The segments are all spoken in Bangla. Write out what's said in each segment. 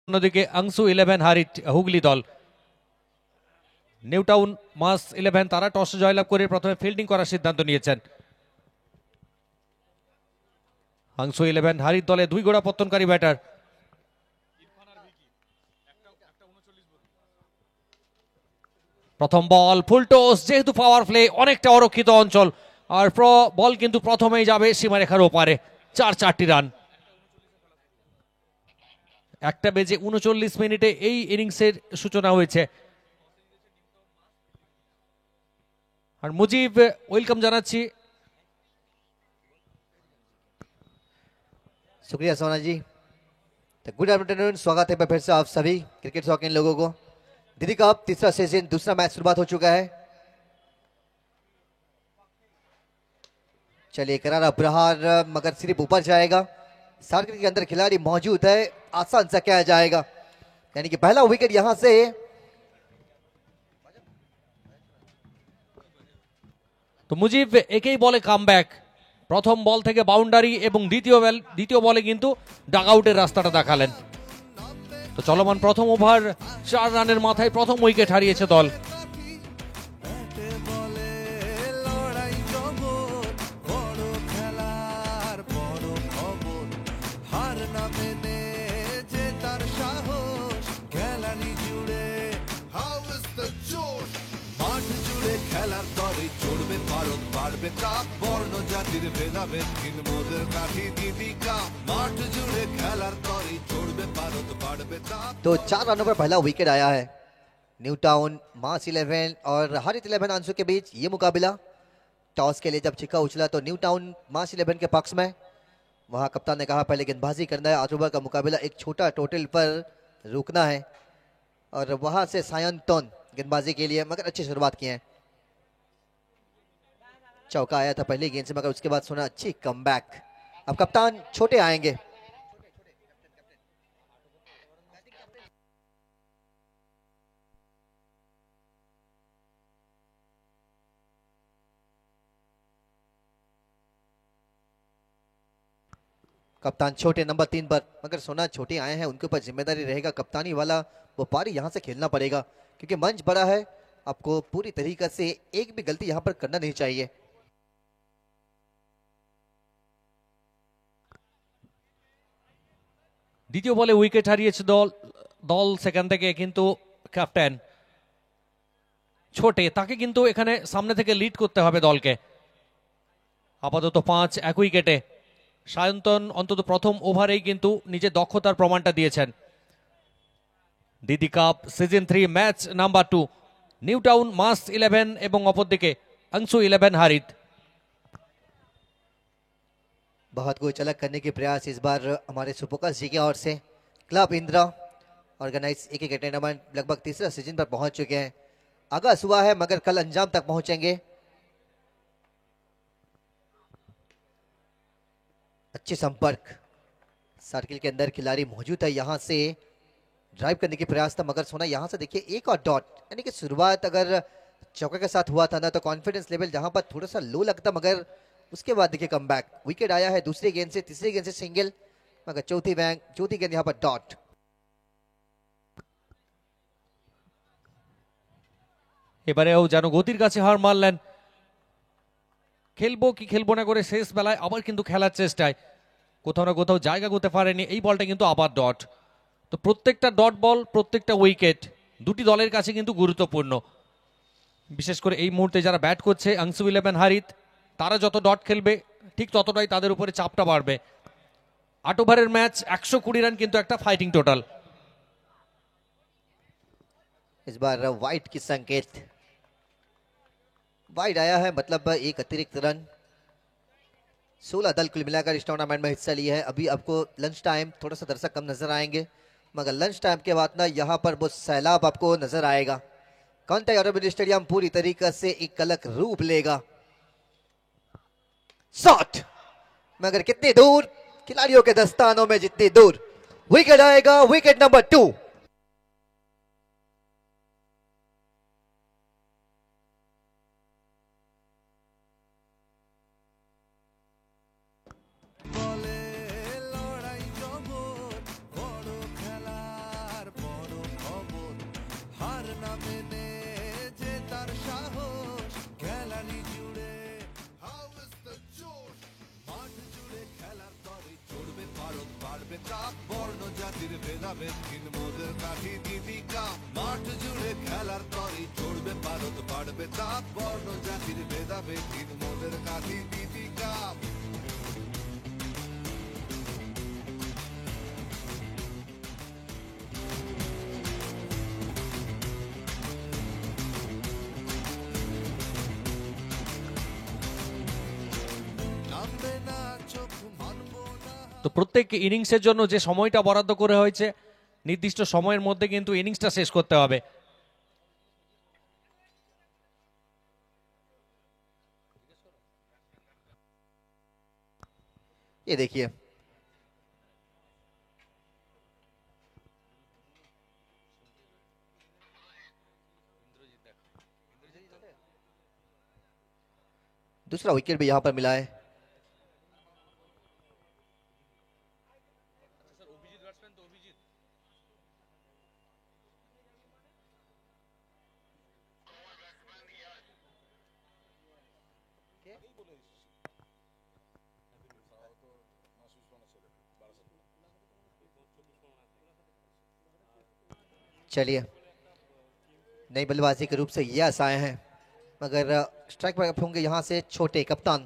অন্যদিকে আংশু 11 হারিট হুগলি দল। নিউ টাউন মাস 11 তারা টসে জয়লাভ করে প্রথমে ফিল্ডিং করার সিদ্ধান্ত নিয়েছেন। আংশু 11 হারিট দলে 2 গোড়া পত্তনকারী ব্যাটার। প্রথম বল ফুল টস, যেহেতু পাওয়ার প্লে অনেকটা অরক্ষিত অঞ্চল, আর বল কিন্তু প্রথমেই যাবে সীমারেখার ওপারে। 4 রান। 1:39 এই ইনিংসের সূচনা হয়েছে। আর মুজিব ওয়েলকাম জানাচ্ছি। शुक्रिया सोना जी। तो गुड आफ्टरनून, स्वागत है फिर से आप सभी क्रिकेट शौकीन लोगों को। दीदी कप तीसरा सीजन दूसरा मैच शुरुआत हो चुका है। चलिए करारा प्रहार, मगर सिर्फ ऊपर जाएगा। सर्कल के अंदर खिलाड़ी मौजूद है, आसान सा क्या जाएगा, यानी कि पहला विकेट यहां से। তো মুজিব একই বলে কামব্যাক। প্রথম বল থেকে বাউন্ডারি এবং দ্বিতীয় বলে কিন্তু ডাগ আউটের রাস্তাটা দেখালেন। তো চলমান প্রথম ওভার 4 রানের মাথায় প্রথম উইকেট হারিয়েছে দল। तो 4 रनों पर पहला विकेट आया है। न्यू टाउन मास 11 और हरित 11 आंसू के बीच ये मुकाबला। टॉस के लिए जब छिक्का उछला तो न्यू टाउन मास 11 के पक्ष में। वहां कप्तान ने कहा पहले गेंदबाजी करना है, आज ओवर का मुकाबला एक छोटा टोटल पर रुकना है। और वहां से सायंतोन गेंदबाजी के लिए, मगर अच्छी शुरुआत की है। चौका आया था पहली गेंद से, मगर उसके बाद सुना अच्छी कमबैक। अब कप्तान छोटे आएंगे। कप्तान छोटे नंबर 3 पर, मगर सोना छोटे आए हैं, उनके ऊपर जिम्मेदारी रहेगा कप्तानी वाला। वो पारी यहां से खेलना पड़ेगा क्योंकि मंच बड़ा है। आपको पूरी तरीके से एक भी गलती यहां पर करना नहीं चाहिए। দ্বিতীয় বলে উইকেট হারিয়েছে দল সেখান থেকে, কিন্তু ক্যাপ্টেন ছোটে তাকে কিন্তু এখানে সামনে থেকে লিড করতে হবে দলকে। আপাতত 5 এক উইকেটে। সায়ন্তন অন্তত প্রথম ওভারেই কিন্তু নিজের দক্ষতার প্রমাণটা দিয়েছেন। Didi cup season 3 match number 2, New Town মাস 11 এবং অপরদিকে अंशु 11 हारित। बहुत कुछ अलग करने के प्रयास इस बार हमारे सुपोकस जी की ओर से। क्लब इंदिरा ऑर्गेनाइज एक टूर्नामेंट लगभग तीसरा सीजन पर पहुंच चुके हैं। आगाज हुआ है मगर कल अंजाम तक पहुंचेंगे। अच्छे संपर्क, सर्किल के अंदर खिलाड़ी मौजूद है, यहां से ड्राइव करने की प्रयास था, मगर सोना यहां से देखिए एक और डॉट। यानी कि शुरुआत अगर चौके के साथ हुआ था ना तो कॉन्फिडेंस लेवल जहां पर थोड़ा सा लो लगता, मगर उसके बाद देखिए कमबैक। विकेट आया है दूसरी गेंद से, तीसरी गेंद से सिंगल, मगर चौथी गेंद यहां पर डॉट। এবারেও যেন গতির কাছে হার মারলেন। খেলবো কি খেলবো না করে শেষ বেলায় আবার কিন্তু খেলার চেষ্টায় কোথাও না কোথাও জায়গা করতে পারেনি। এই বলটা কিন্তু আবার ডট। তো প্রত্যেকটা ডট বল, প্রত্যেকটা উইকেট দুটি দলের কাছে কিন্তু গুরুত্বপূর্ণ। বিশেষ করে এই মুহূর্তে যারা ব্যাট করছে अंशु 11 হারিত, তারা যত ডট খেলবে ঠিক ততটাই তাদের উপরে চাপটা বাড়বে। 8 ওভারের ম্যাচ, 120 রান কিন্তু একটা फाइटिंग टोटल। इस बार वाइड की संकेत, वाइड आया है, मतलब एक अतिरिक्त रन। 16 दल कुल मिलाकर इस टूर्नामेंट में हिस्सा लिए है। अभी आपको लंच टाइम थोड़ा सा दर्शक कम नजर आएंगे, मगर लंच टाइम के बाद ना यहाँ पर वो सैलाब आपको नजर आएगा। कॉन्टेक्ट स्टेडियम पूरी तरीके से एक अलग रूप लेगा। शॉट, मगर कितनी दूर, खिलाड़ियों के दस्तानों में जितनी दूर। विकेट आएगा, विकेट नंबर 2। চাপ বর্ণ জাতির ভেদাভেদহীন মোদের কাঠি দীপিকা মাঠ জুড়ে খেলার তরে চড়বে ভারত বাড়বে তাপ বর্ণ জাতির ভেদাভেদহীন মোদের কাঠি দীপিকা নামবে না চোখ মানবো না তো প্রত্যেক ইনিংসের জন্য যে সময়টা বরাদ্দ করে হয়েছে নির্দিষ্ট সময়ের মধ্যে কিন্তু ইনিংসটা শেষ করতে হবে। ये देखिए दूसरा विकेट भी यहां पर मिला है। चलिए नई बल्लेबाजी के रूप से यस आए हैं मगर स्ट्राइक पर होंगे यहाँ से छोटे कप्तान।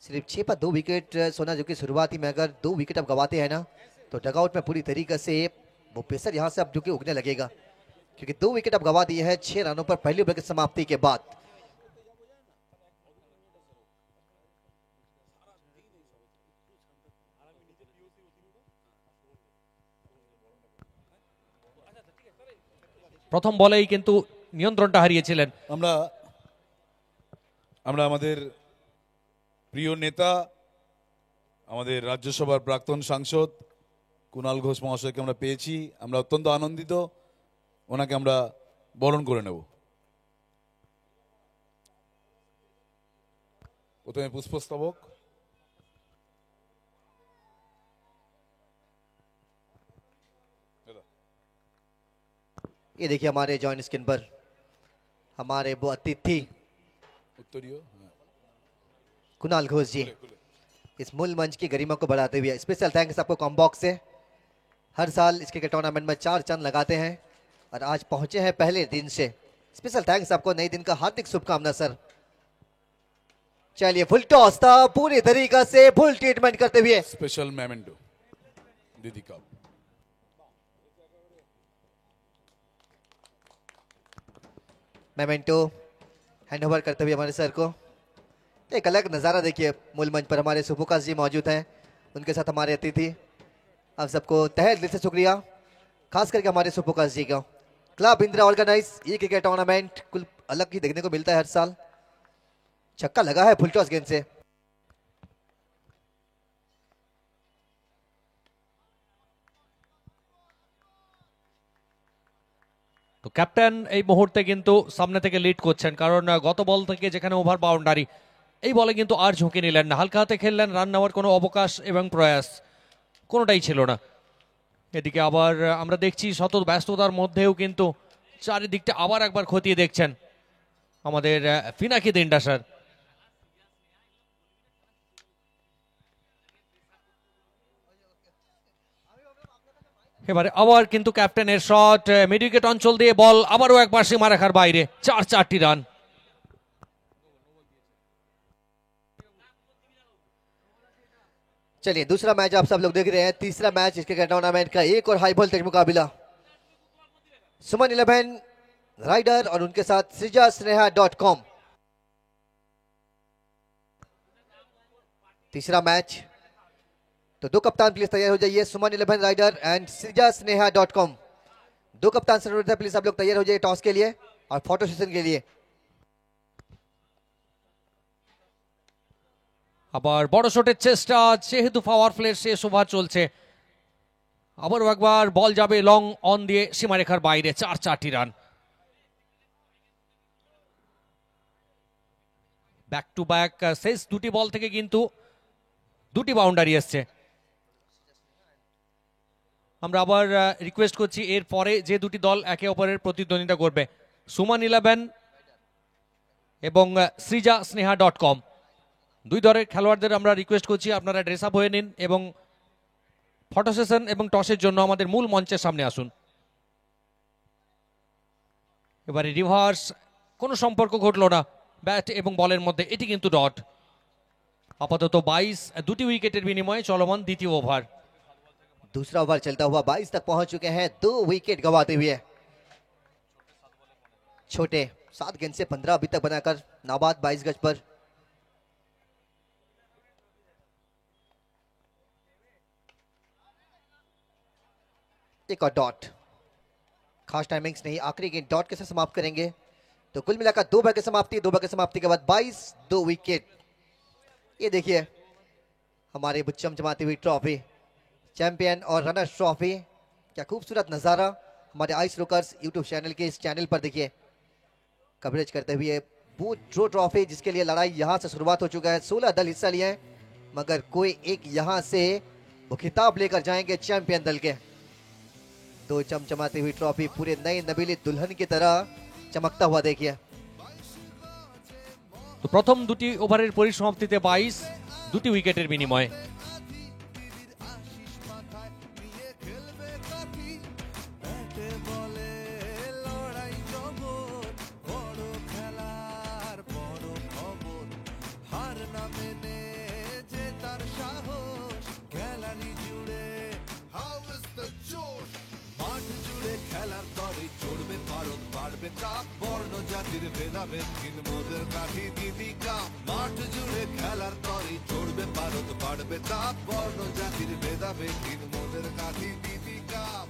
सिर्फ 6 पर 2 विकेट सोना जो कि शुरुआती में अगर 2 विकेट अब गवाते हैं ना तो डगआउट में पूरी तरीके से वो पेसर यहाँ से अब जो कि उगने लगेगा क्योंकि 2 विकेट अब गवा दिए हैं 6 रनों पर पहली ओवर की समाप्ति के बाद। প্রথম বলেই কিন্তু নিয়ন্ত্রণটা হারিয়েছিলেন। আমরা আমরা আমাদের প্রিয় নেতা আমাদের রাজ্যসভার প্রাক্তন সাংসদ কুণাল ঘোষ মহাশয়কে আমরা পেয়েছি, আমরা অত্যন্ত আনন্দিত, ওনাকে আমরা বরণ করে নেব। প্রথমে পুষ্পস্তবক। ये देखिए हमारे जॉइंट स्क्रीन पर हमारे वो अतिथि उत्तरीय कुणाल घोष जी इस मूल मंच की गरिमा को बढ़ाते हुए स्पेशल थैंक्स आपको कॉम्बॉक्स से। हर साल इस क्रिकेट टूर्नामेंट में 4 चंद लगाते हैं और आज पहुंचे हैं पहले दिन से। स्पेशल थैंक्स आपको नए दिन का हार्दिक शुभकामना सर। चलिए फुल टॉस था पूरी तरीका से फुल ट्रीटमेंट करते हुए स्पेशल मेमेंटो दीदी का मेमेंटो हैंड ओवर करते हुए हमारे सर को। एक अलग नज़ारा देखिए मूल मंच पर हमारे सुपुकाश जी मौजूद हैं, उनके साथ हमारे अतिथि। आप सबको तहे दिल से शुक्रिया, खास करके हमारे सुपुकाश जी का। क्लब इंदिरा ऑर्गेनाइज ये क्रिकेट टूर्नामेंट कुल अलग ही देखने को मिलता है हर साल। छक्का लगा है फुल टॉस गेंद से। তো ক্যাপ্টেন এই মুহূর্তে কিন্তু সামনে থেকে লিড করছেন, কারণ গত বল থেকে যেখানে ওভার বাউন্ডারি, এই বলে কিন্তু আর ঝুঁকি নিলেন না, হালকা হাতে খেললেন, রান নেওয়ার কোনো অবকাশ এবং প্রয়াস কোনোটাই ছিল না। এদিকে আবার আমরা দেখছি শত ব্যস্ততার মধ্যেও কিন্তু চারিদিকটা আবার একবার খতিয়ে দেখছেন আমাদের ফিনাকি দিন্ডাসার। এবারে আবার কিন্তু ক্যাপ্টেনের শট মিড উইকেট অঞ্চল দিয়ে বল আবারও একবার সীমারেখার বাইরে, 4 রান। चलिए दूसरा मैच आप सब लोग देख रहे हैं, तीसरा मैच इस क्रिकेट टूर्नामेंट का एक और हाई वोल्टेज मुकाबला सुमन 11 राइडर और उनके साथ सृजा स्नेहा .com। तीसरा मैच तो 2 कप्तान प्लीज तैयार हो जाइए, सुमन 11 rider and Srija Sneha .com। 2 कप्तान जरूरत है, प्लीज आप लोग तैयार हो जाइए टॉस के लिए और फोटो सेशन के लिए। আবার বড় শটের চেষ্টা, যেহেতু পাওয়ার প্লের শেষ ওভার চলছে, আবারও একবার বল যাবে লং অন দিয়ে সীমারেখার বাইরে, 4 রান। ব্যাক টু ব্যাক শেষ দুটি বল থেকে কিন্তু 2টি বাউন্ডারি এসছে। আমরা আবার রিকোয়েস্ট করছি এর পরে যে দুটি দল একে অপরের প্রতিদ্বন্দ্বিতা করবে, সুমন 11 এবং সৃজা স্নেহা .com। দুই দলের খেলোয়াড়দের আমরা রিকোয়েস্ট করছি আপনারা ড্রেস আপ হয়ে নিন এবং ফটো সেশন এবং টসের জন্য আমাদের মূল মঞ্চের সামনে আসুন। এবারে রিভার্স, কোনো সম্পর্ক ঘটলো না ব্যাট এবং বলের মধ্যে, এটি কিন্তু ডট। আপাতত 22, দুটি উইকেটের বিনিময়ে চলমান দ্বিতীয় ওভার। दूसरा ओवर चलता हुआ 22 तक पहुंच चुके हैं, 2 विकेट गंवाते हुए। छोटे 7 गेंद से 15 अभी तक बनाकर नाबाद 22 गज पर। एक और डॉट, खास टाइमिंग्स नहीं, आखिरी गेंद डॉट के साथ समाप्त करेंगे। तो कुल मिलाकर 2 ओवर की समाप्ति, 2 ओवर की समाप्ति के बाद 22, 2 विकेट। ये देखिए हमारे चमचमाती हुई ट्रॉफी, चैंपियन और रनर्स ट्रॉफी, क्या खूबसूरत नज़ारा हमारे आइस रोकर्स यूट्यूब चैनल के इस चैनल पर देखिए कवरेज करते हुए। बूट ट्रो ट्रॉफी जिसके लिए लड़ाई यहाँ से शुरुआत हो चुका है, 16 दल हिस्सा लिए हैं, मगर कोई एक यहाँ से वो खिताब लेकर जाएंगे चैंपियन दल के। तो चमचमाती हुई ट्रॉफी पूरे नई नबीली दुल्हन की तरह चमकता हुआ देखिए। তো প্রথম দুটি ওভারের পরিসমাপ্তিতে 22, দুটি উইকেটের বিনিময়ে। খেলার তরে চড়বে পারদ বাড়বে চাপ, বর্ণ জাতির ভেদাভেদ হীন মোদের কাঠি দিদি কাপ। মাঠ জুড়ে খেলার তরে চড়বে পারদ বাড়বে চাপ, বর্ণ জাতির ভেদাভেদ হীন মোদের কাঠি দিদি কাপ।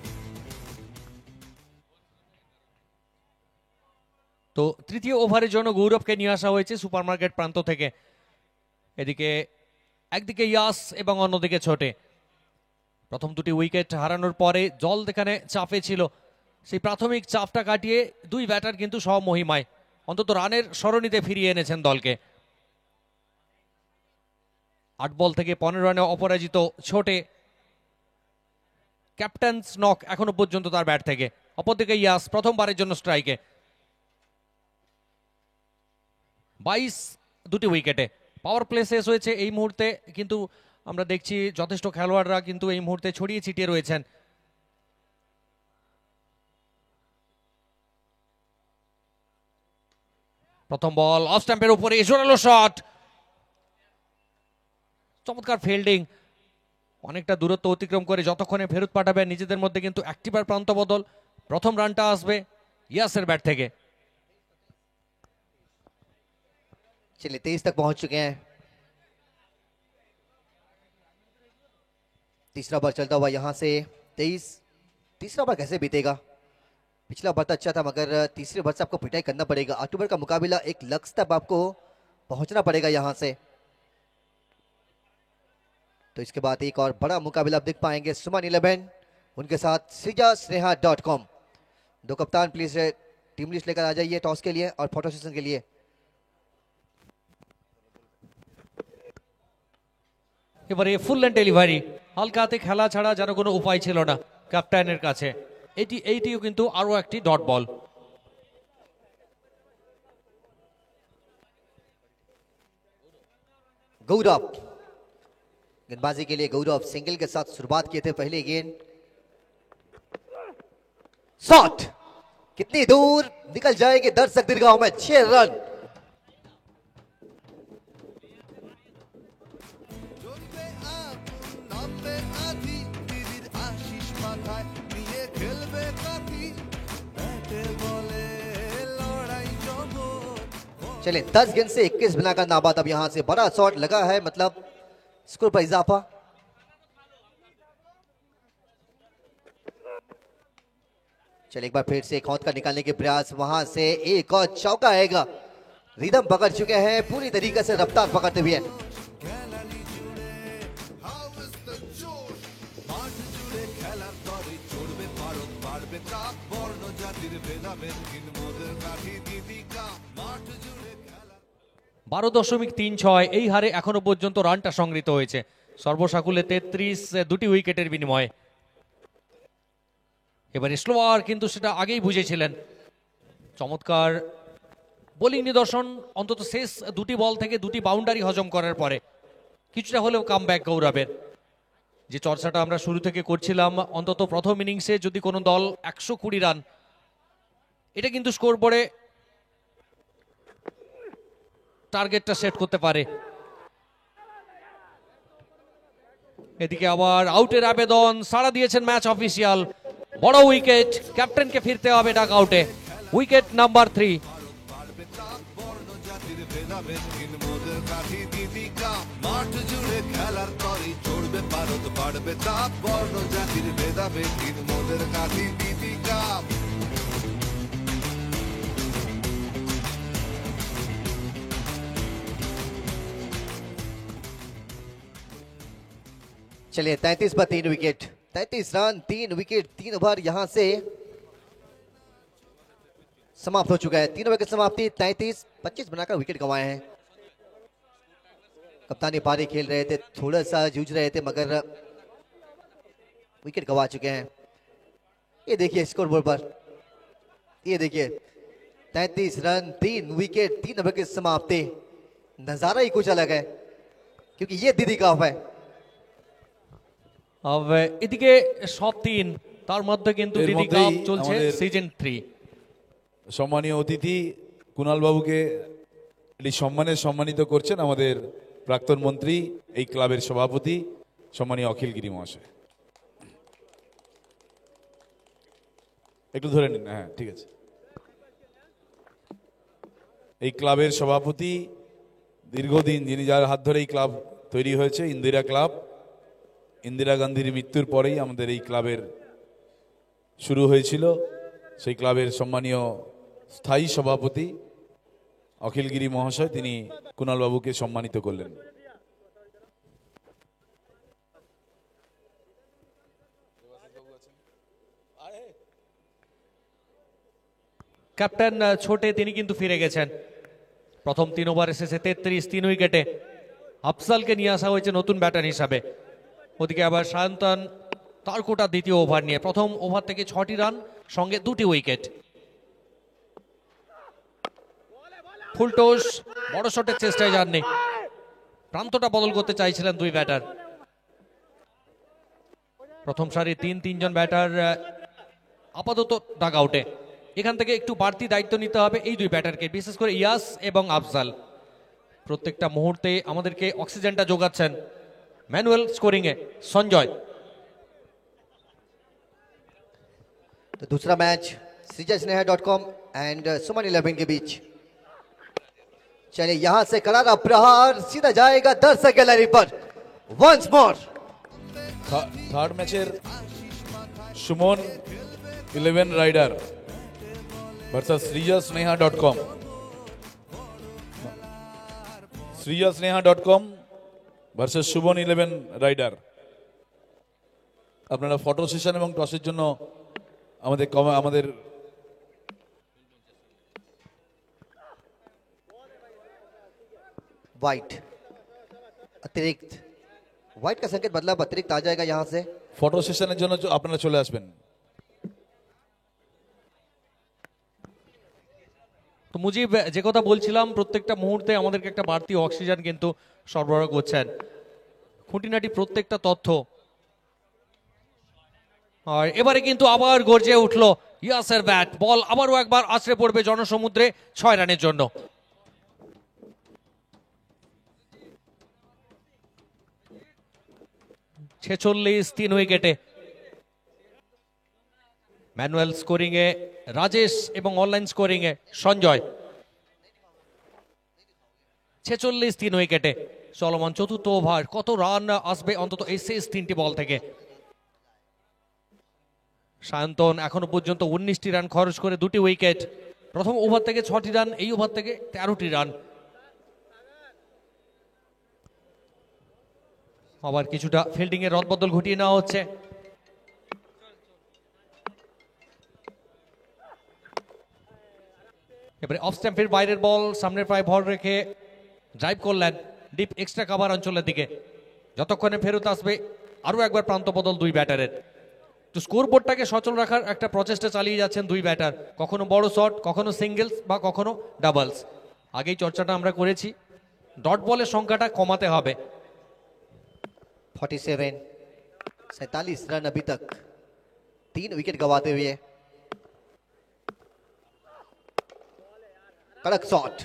তো তৃতীয় ওভারের জন্য গৌরবকে নিয়ে আসা হয়েছে সুপারমার্কেট প্রান্ত থেকে। এদিকে একদিকে ইয়াস এবং অন্যদিকে ছোটে। প্রথম দুটি উইকেট হারানোর পরে জল যেখানে চাপে ছিল, সেই প্রাথমিক চাপটা কাটিয়ে দুই ব্যাটার কিন্তু স্বমহিমায় অন্তত রানের সরণিতে ফিরিয়ে এনেছেন দলকে। 8 বল থেকে 15 রানে অপরাজিত ছোটে, ক্যাপ্টেন্স নক এখনো পর্যন্ত তার ব্যাট থেকে। অপরদিকে ইয়াস প্রথমবারের জন্য স্ট্রাইকে। 22, দুটি উইকেটে। পাওয়ার প্লে শেষ হয়েছে এই মুহূর্তে, কিন্তু আমরা দেখছি যথেষ্ট খেলোয়াড়রা কিন্তু এই মুহূর্তে ছড়িয়ে ছিটিয়ে রয়েছেন। প্রথম বল অফ স্ট্যাম্পের উপরে, জোরালো শট, চমৎকার ফিল্ডিং। অনেকটা দূরত্ব অতিক্রম করে যতক্ষণে ফেরত পাঠাবে নিজেদের মধ্যে কিন্তু একটিবার প্রান্ত বদল। প্রথম রানটা আসবে ইয়াসের ব্যাট থেকে। चलिए 23 तक पहुंच चुके हैं। तीसरा ओवर चलता हुआ यहां से 23। तीसरा ओवर कैसे बीतेगा? पिछला ओवर तो अच्छा था, मगर तीसरे ओवर से आपको पिटाई करना पड़ेगा। अक्टूबर का मुकाबला एक लक्ष्य तक आपको पहुंचना पड़ेगा यहां से। तो इसके बाद एक और बड़ा मुकाबला आप देख पाएंगे, सुमन 11 उनके साथ srijasneha.com। दो कप्तान प्लीज टीम लिस्ट लेकर आ जाइए टॉस के लिए और फोटो सेशन के लिए। এবারে ফুল লেন্থ ডেলিভারি, হালকা হাতে খেলা ছাড়া যেন কোনো উপায় ছিল না ক্যাপ্টেনের কাছে। এইটিও কিন্তু আরো একটি ডট বল। गौरव गेंदबाजी के लिए, गौरव सिंगल के साथ शुरुआत किए थे पहले गेंद। शॉट कितनी दूर निकल जाएगी दर्शक दीर्घाओं में, 6 रन। चले 10 गेंद से 21 बनाकर नाबाद। अब यहां से बड़ा शॉट लगा है, मतलब स्कोर पर इजाफा। चले एक बार फिर से खौंद का निकालने के प्रयास, वहां से एक और चौका आएगा। रिदम पकड़ चुके हैं पूरी तरीके से, रफ्तार पकड़ते हुए। বারো 12.36 এই হারে এখনো পর্যন্ত রানটা সংগৃহীত হয়েছে সর্বসাকুল্যে 33, দুটি উইকেটের বিনিময়ে। এবারে স্লোয়ার, কিন্তু সেটা আগেই বুঝেছিলেন। চমৎকার বোলিং নিদর্শন অন্তত শেষ দুটি বল থেকে দুটি বাউন্ডারি হজম করার পরে কিছুটা হলেও কাম ব্যাক গৌরবের। যে চর্চাটা আমরা শুরু থেকে করছিলাম, অন্তত প্রথম ইনিংসে যদি কোনো দল 120 রান, এটা কিন্তু স্কোর বোর্ডে টার্গেটটা সেট করতে পারে। এদিকে আবার আউটের আবেদন, সাড়া দিয়েছেন ম্যাচ অফিসিয়াল। বড় উইকেট, ক্যাপ্টেনকে ফিরতে হবে ডাক আউটে। Wicket number 3। জাতির ভেদাভেদ হীন মোদের কাঠি দীপিকা মাঠ জুড়ে খেলার তরি চড়বে পারদ বাড়বে তাপ বর্ণ জাতির ভেদাভেদ হীন মোদের কাঠি দীপিকা चलिए 33 पर 3 विकेट, 33 रन 3 विकेट, 3 ओवर यहां से समाप्त हो चुका है। 3 ओवर की समाप्ति 33-25 बनाकर विकेट गंवाए हैं। कप्तानी पारी खेल रहे थे, थोड़ा सा जूझ रहे थे मगर विकेट गंवा चुके हैं। ये देखिए स्कोर बोर्ड पर, ये देखिए 33 रन 3 विकेट, 3 ओवर की समाप्ति। नजारा ही कुछ अलग है क्योंकि ये दीदी का ऑफ है। এদিকে সব 3, তার মধ্যে কিন্তু এর দিদি মধ্যেই কাপ চলছে আমাদের সিজন 3। সম্মানীয় অতিথি কুণাল বাবুকে এটি সম্মানিত করছেন আমাদের প্রাক্তন মন্ত্রী, এই ক্লাবের সভাপতি সম্মানীয় অখিল গিরি মহাশয়। একটু ধরে নিন, হ্যাঁ ঠিক আছে। এই ক্লাবের সভাপতি দীর্ঘদিন, যিনি যার হাত ধরে এই ক্লাব তৈরি হয়েছে, ইন্দিরা ক্লাব। ইন্দিরা গান্ধীর মৃত্যুর পরেই আমাদের এই ক্লাবের শুরু হয়েছিল। সেই ক্লাবের সম্মানীয় স্থায়ী সভাপতি অখিল গিরি মহাশয়, তিনি কুণাল বাবুকে সম্মানিত করলেন। ক্যাপ্টেন ছোটে তিনি কিন্তু ফিরে গেছেন। প্রথম 3 ওভারে শেষে 33 3 উইকেটে আফজালকে নিয়ে আসা হয়েছে নতুন ব্যাটার হিসাবে। ওদিকে আবার সায়ন্তন তার কোটা দ্বিতীয় ওভার নিয়ে, প্রথম ওভার থেকে 6টি রান, সঙ্গে 2টি উইকেট। ফুলটোস বড় শটের চেষ্টায় যাননি, প্রান্তটা বদল করতে চাইছিলেন দুই ব্যাটার। প্রথম সারি 3 জন ব্যাটার আপাতত ডাগ আউটে। এখান থেকে একটু বাড়তি দায়িত্ব নিতে হবে এই দুই ব্যাটারকে, বিশেষ করে ইয়াস এবং আফজাল। প্রত্যেকটা মুহূর্তে আমাদেরকে অক্সিজেনটা যোগাচ্ছেন। मैनुअल स्कोरिंग है संजय। तो दूसरा मैच srijasneha.com एंड सुमन 11 के बीच। चलिए यहां से करारा प्रहार सीधा जाएगा दर्शक गैलरी पर। वंस मोर থার্ড ম্যাচের Suman 11 rider versus srijasneha.com। srijasneha.com versus Suban 11 rider. আপনারা ফটো সেশন এবং টসের জন্য আমাদের वाइट अतिरिक्त, वाइट का संकेत बदलाव अतिरिक्त आ जाएगा यहां से। ফটো সেশনের জন্য আপনারা চলে আসবেন। তো মুজিব যে কথা বলছিলাম, প্রত্যেকটা মুহূর্তে আমাদেরকে একটা বাড়তি অক্সিজেন কিন্তু সরবরাহ করছেন। খুঁটিনাটি প্রত্যেকটা তথ্য। আর এবারে কিন্তু আবার গর্জে উঠলো ইয়াসের ব্যাট, বল আবারও একবার আছড়ে পড়বে জনসমুদ্রে 6 রানের জন্য। ছেচল্লিশ 3 উইকেটে। ম্যানুয়াল স্কোরিং এ রাজেশ এবং অনলাইন স্কোরিং এ সঞ্জয়। 46 3 উইকেটে। চলমান চতুর্থ ওভার, কত রান আসবে অন্তত এই শেষ 3টি বল থেকে। সায়ন্তন এখনো পর্যন্ত 19টি রান খরচ করে 2টি উইকেট। প্রথম ওভার থেকে 6টি রান, এই ওভার থেকে 13টি রান। আবার কিছুটা ফিল্ডিং এর রদবদল ঘটিয়ে নেওয়া হচ্ছে। এবারে অফ স্ট্যাম্পের বাইরের বল, সামনের পায়ে ভর রেখে ড্রাইভ করলেন ডিপ এক্সট্রা কাভার অঞ্চলের দিকে। যতক্ষণে ফেরত আসবে আরো একবার প্রান্ত বদল দুই ব্যাটারের। তো স্কোর বোর্ডটাকে সচল রাখার একটা প্রচেষ্টা চালিয়ে যাচ্ছেন দুই ব্যাটার, কখনো বড় শট, কখনো সিঙ্গেলস বা কখনো ডাবলস। আগেই চর্চাটা আমরা করেছি, ডট বলের সংখ্যাটা কমাতে হবে। 47 रन अभी तक, 3 विकेट गंवाते हुए। कड़क शॉट,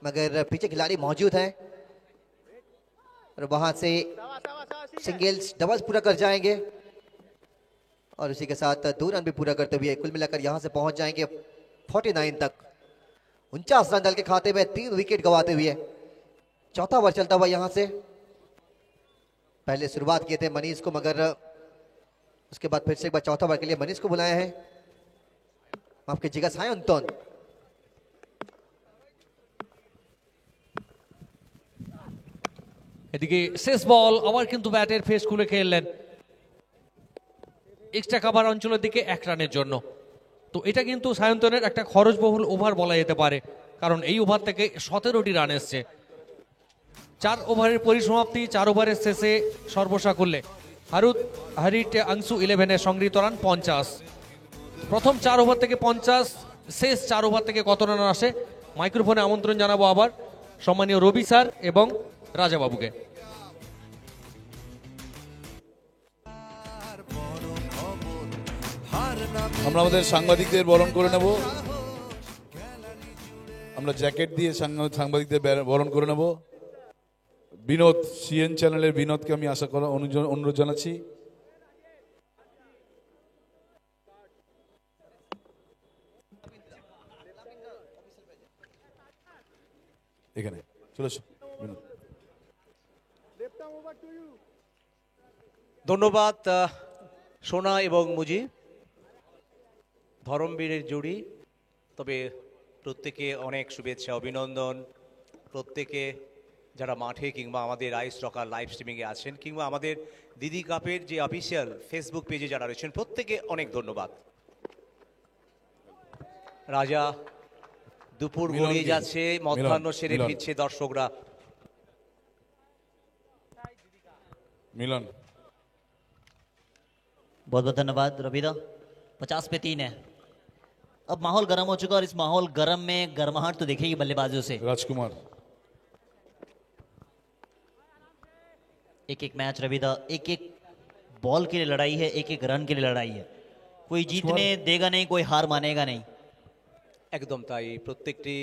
मगर पीछे खिलाड़ी मौजूद हैं और वहां से सिंगल्स डबल्स पूरा कर जाएंगे और उसी के साथ 2 रन भी पूरा करते हुए कुल मिलाकर यहां से पहुंच जाएंगे 49 तक। 49 रन दल के खाते में 3 विकेट गंवाते हुए चौथा ओवर चलता हुआ यहां से। पहले शुरुआत किए थे मनीष को, मगर उसके बाद फिर से एक बार चौथा ओवर के लिए मनीष को बुलाया है। माफ कीजिएगा, सायंतन। এদিকে শেষ বল, আবার কিন্তু ব্যাটের ফেস খুলে খেললেন এক্সট্রা কাভার অঞ্চলের দিকে 1 রানের জন্য। তো এটা কিন্তু সায়ন্তনের একটা খরচবহুল ওভার বলা যেতে পারে, কারণ এই ওভার থেকে 17টি রান এসছে। 4 ওভারের পরিসমাপ্তি, 4 ওভারের শেষে সর্বসাকুল্যে হারিট আংশু 11-এ সংগৃহীত রান 50। প্রথম 4 ওভার থেকে 50, শেষ 4 ওভার থেকে কত রান আসে মাইক্রোফোনে আমন্ত্রণ জানাবো আবার সম্মানীয় রবি স্যার এবং রাজাবাবুকে। আমরা আমাদের সাংবাদিকদের বরণ করে নেব, আমরা জ্যাকেট দিয়ে সাংবাদিকদের বরণ করে নেব। বিনোদ, সিএন চ্যানেলের বিনোদকে আমি আশা করা অনুরোধ জানাচ্ছি। এখানে চলে এসো বিনোদ। ধন্যবাদ সোনা এবং মুজি, ধরমবীরের জুড়ি। তবে প্রত্যেকে অনেক শুভেচ্ছা, অভিনন্দন। প্রত্যেকে যারা মাঠে কিংবা আমাদের আইস রকার লাইভ স্ট্রিমিংয়ে আছেন কিংবা আমাদের দিদি কাপের যে অফিসিয়াল ফেসবুক পেজে যারা রয়েছেন প্রত্যেকে অনেক ধন্যবাদ। রাজা, দুপুর গড়িয়ে যাচ্ছে, মধ্যাহ্ন সেরে ফিরছে দর্শকরা। মিলন, बहुत बहुत धन्यवाद रविदा। 50 पे 3 है। अब माहौल गर्म हो चुका है और इस माहौल गर्म में गर्माहट तो दिखेगी बल्लेबाजों से। राजकुमार, एक एक मैच रविदा, एक एक बॉल के लिए लड़ाई है, एक एक रन के लिए लड़ाई है। कोई जीतने देगा नहीं, कोई हार मानेगा नहीं। একদম তাই, প্রত্যেকটি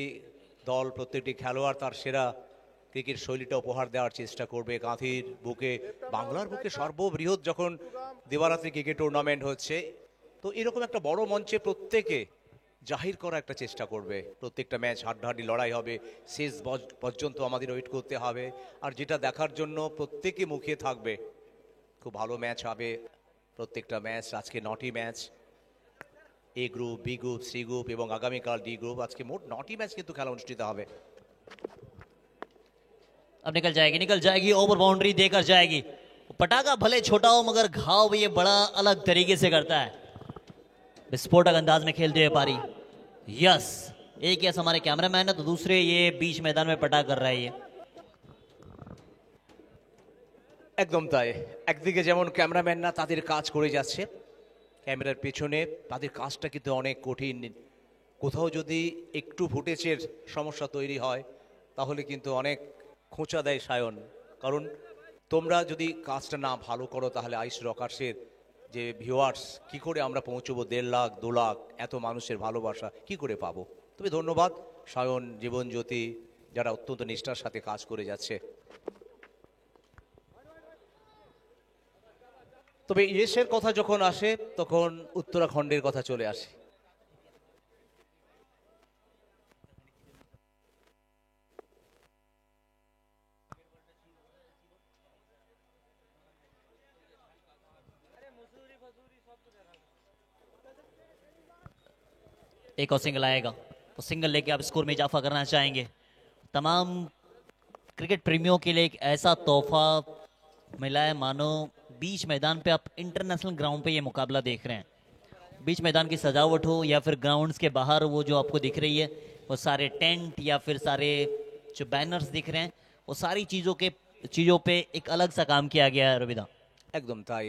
দল প্রত্যেকটি খেলোয়াড় তার সেরা ক্রিকেট শৈলীটা উপহার দেওয়ার চেষ্টা করবে। গাঁথির বুকে, বাংলার বুকে সর্ববৃহৎ যখন দিবারাত্রি ক্রিকেট টুর্নামেন্ট হচ্ছে, তো এরকম একটা বড় মঞ্চে প্রত্যেকে জাহির করা একটা চেষ্টা করবে। প্রত্যেকটা ম্যাচ হাড্ডাহাড্ডি লড়াই হবে, শেষ পর্যন্ত আমাদের ওয়েট করতে হবে। আর যেটা দেখার জন্য প্রত্যেকে মুখিয়ে থাকবে, খুব ভালো ম্যাচ হবে প্রত্যেকটা ম্যাচ। আজকে 9টি match, A group, B group, C group এবং আগামীকাল ডি গ্রুপ। আজকে মোট 9টি ম্যাচ কিন্তু খেলা অনুষ্ঠিত হবে। अब निकल जाएगी, ओवर बाउंड्री देकर जाएगी। पटाखा भले छोटा हो मगर घाव भी ये बड़ा अलग तरीके से करता है, विस्फोटक अंदाज में खेलते हुए पारी। यस, एक यस हमारे कैमरामैन है तो दूसरे ये बीच मैदान में पटाख कर रहा है। ये একদম তাই, একদিকে যেমন ক্যামেরাম্যানরা তাদের কাজ করে যাচ্ছে, ক্যামেরার পেছনে তাদের কাজটা কিন্তু অনেক কঠিন। কোথাও যদি একটু ফুটেজের সমস্যা তৈরি হয় তাহলে কিন্তু অনেক খোঁচা দেয় সায়ন। কারণ তোমরা যদি কাজটা না ভালো করো তাহলে আইস রকার্সের যে ভিউয়ার্স, কি করে আমরা পৌঁছবো 1.5 লাখ 2 লাখ এত মানুষের ভালোবাসা কি করে পাবো? তবে ধন্যবাদ সায়ন, জীবনজ্যোতি, যারা অত্যন্ত নিষ্ঠার সাথে কাজ করে যাচ্ছে। তবে ইয়েসের কথা যখন আসে তখন উত্তরাখণ্ডের কথা চলে আসে। एक और सिंगल आएगा तो सिंगल लेके आप स्कोर में इजाफा करना चाहेंगे। तमाम क्रिकेट प्रेमियों के लिए एक ऐसा तोहफा मिला है मानो बीच मैदान पे आप इंटरनेशनल ग्राउंड पे ये मुकाबला देख रहे हैं। बीच मैदान की सजावट हो या फिर ग्राउंड्स के बाहर वो जो आपको दिख रही है, वो सारे टेंट या फिर सारे जो बैनर्स दिख रहे हैं, वो सारी चीज़ों पे एक अलग सा काम किया गया है रविदा। একদম তাই,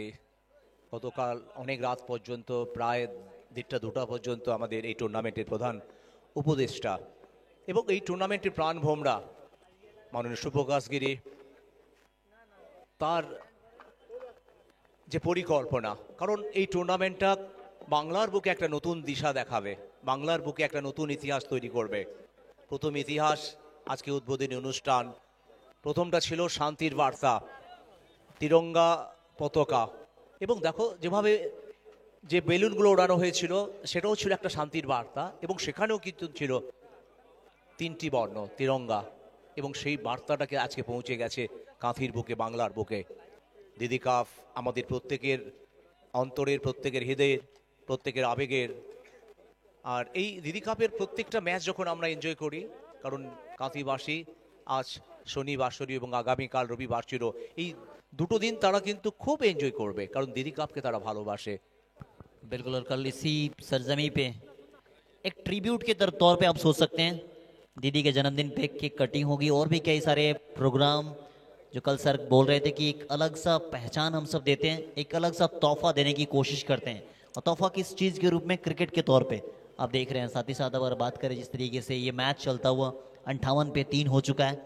গতকাল অনেক রাত পর্যন্ত, প্রায় 1:30-2টা পর্যন্ত আমাদের এই টুর্নামেন্টের প্রধান উপদেষ্টা এবং এই টুর্নামেন্টের প্রাণ ভোমরা মাননীয় সুপ্রকাশ গিরি, তার যে পরিকল্পনা, কারণ এই টুর্নামেন্টটা বাংলার বুকে একটা নতুন দিশা দেখাবে, বাংলার বুকে একটা নতুন ইতিহাস তৈরি করবে। প্রথম ইতিহাস আজকে উদ্বোধনী অনুষ্ঠান, প্রথমটা ছিল শান্তির বার্তা, তিরঙ্গা পতাকা, এবং দেখো যেভাবে যে বেলুনগুলো ওড়ানো হয়েছিল সেটাও ছিল একটা শান্তির বার্তা, এবং সেখানেও কিন্তু ছিল 3টি বর্ণ তিরঙ্গা, এবং সেই বার্তাটাকে আজকে পৌঁছে গেছে কাঁথির বুকে, বাংলার বুকে। দিদি কাপ আমাদের প্রত্যেকের অন্তরের, প্রত্যেকের হৃদয়ের, প্রত্যেকের আবেগের। আর এই দিদি কাপের প্রত্যেকটা ম্যাচ যখন আমরা এনজয় করি, কারণ কাঁথিবাসী আজ শনি বাসরী এবং আগামীকাল রবি বাসরীর, এই দুটো দিন তারা কিন্তু খুব এনজয় করবে, কারণ দিদি কাপকে তারা ভালোবাসে। बिल्कुल, और कल इसी सरजमी पे एक ट्रिब्यूट के तौर पे आप सोच सकते हैं, दीदी के जन्मदिन पे केक कटिंग होगी और भी कई सारे प्रोग्राम, जो कल सर बोल रहे थे कि एक अलग सा पहचान हम सब देते हैं, एक अलग सा तोहफा देने की कोशिश करते हैं, और तोहफा किस चीज़ के रूप में, क्रिकेट के तौर पे आप देख रहे हैं। साथ ही साथ अगर बात करें जिस तरीके से ये मैच चलता हुआ 58 पे 3 हो चुका है,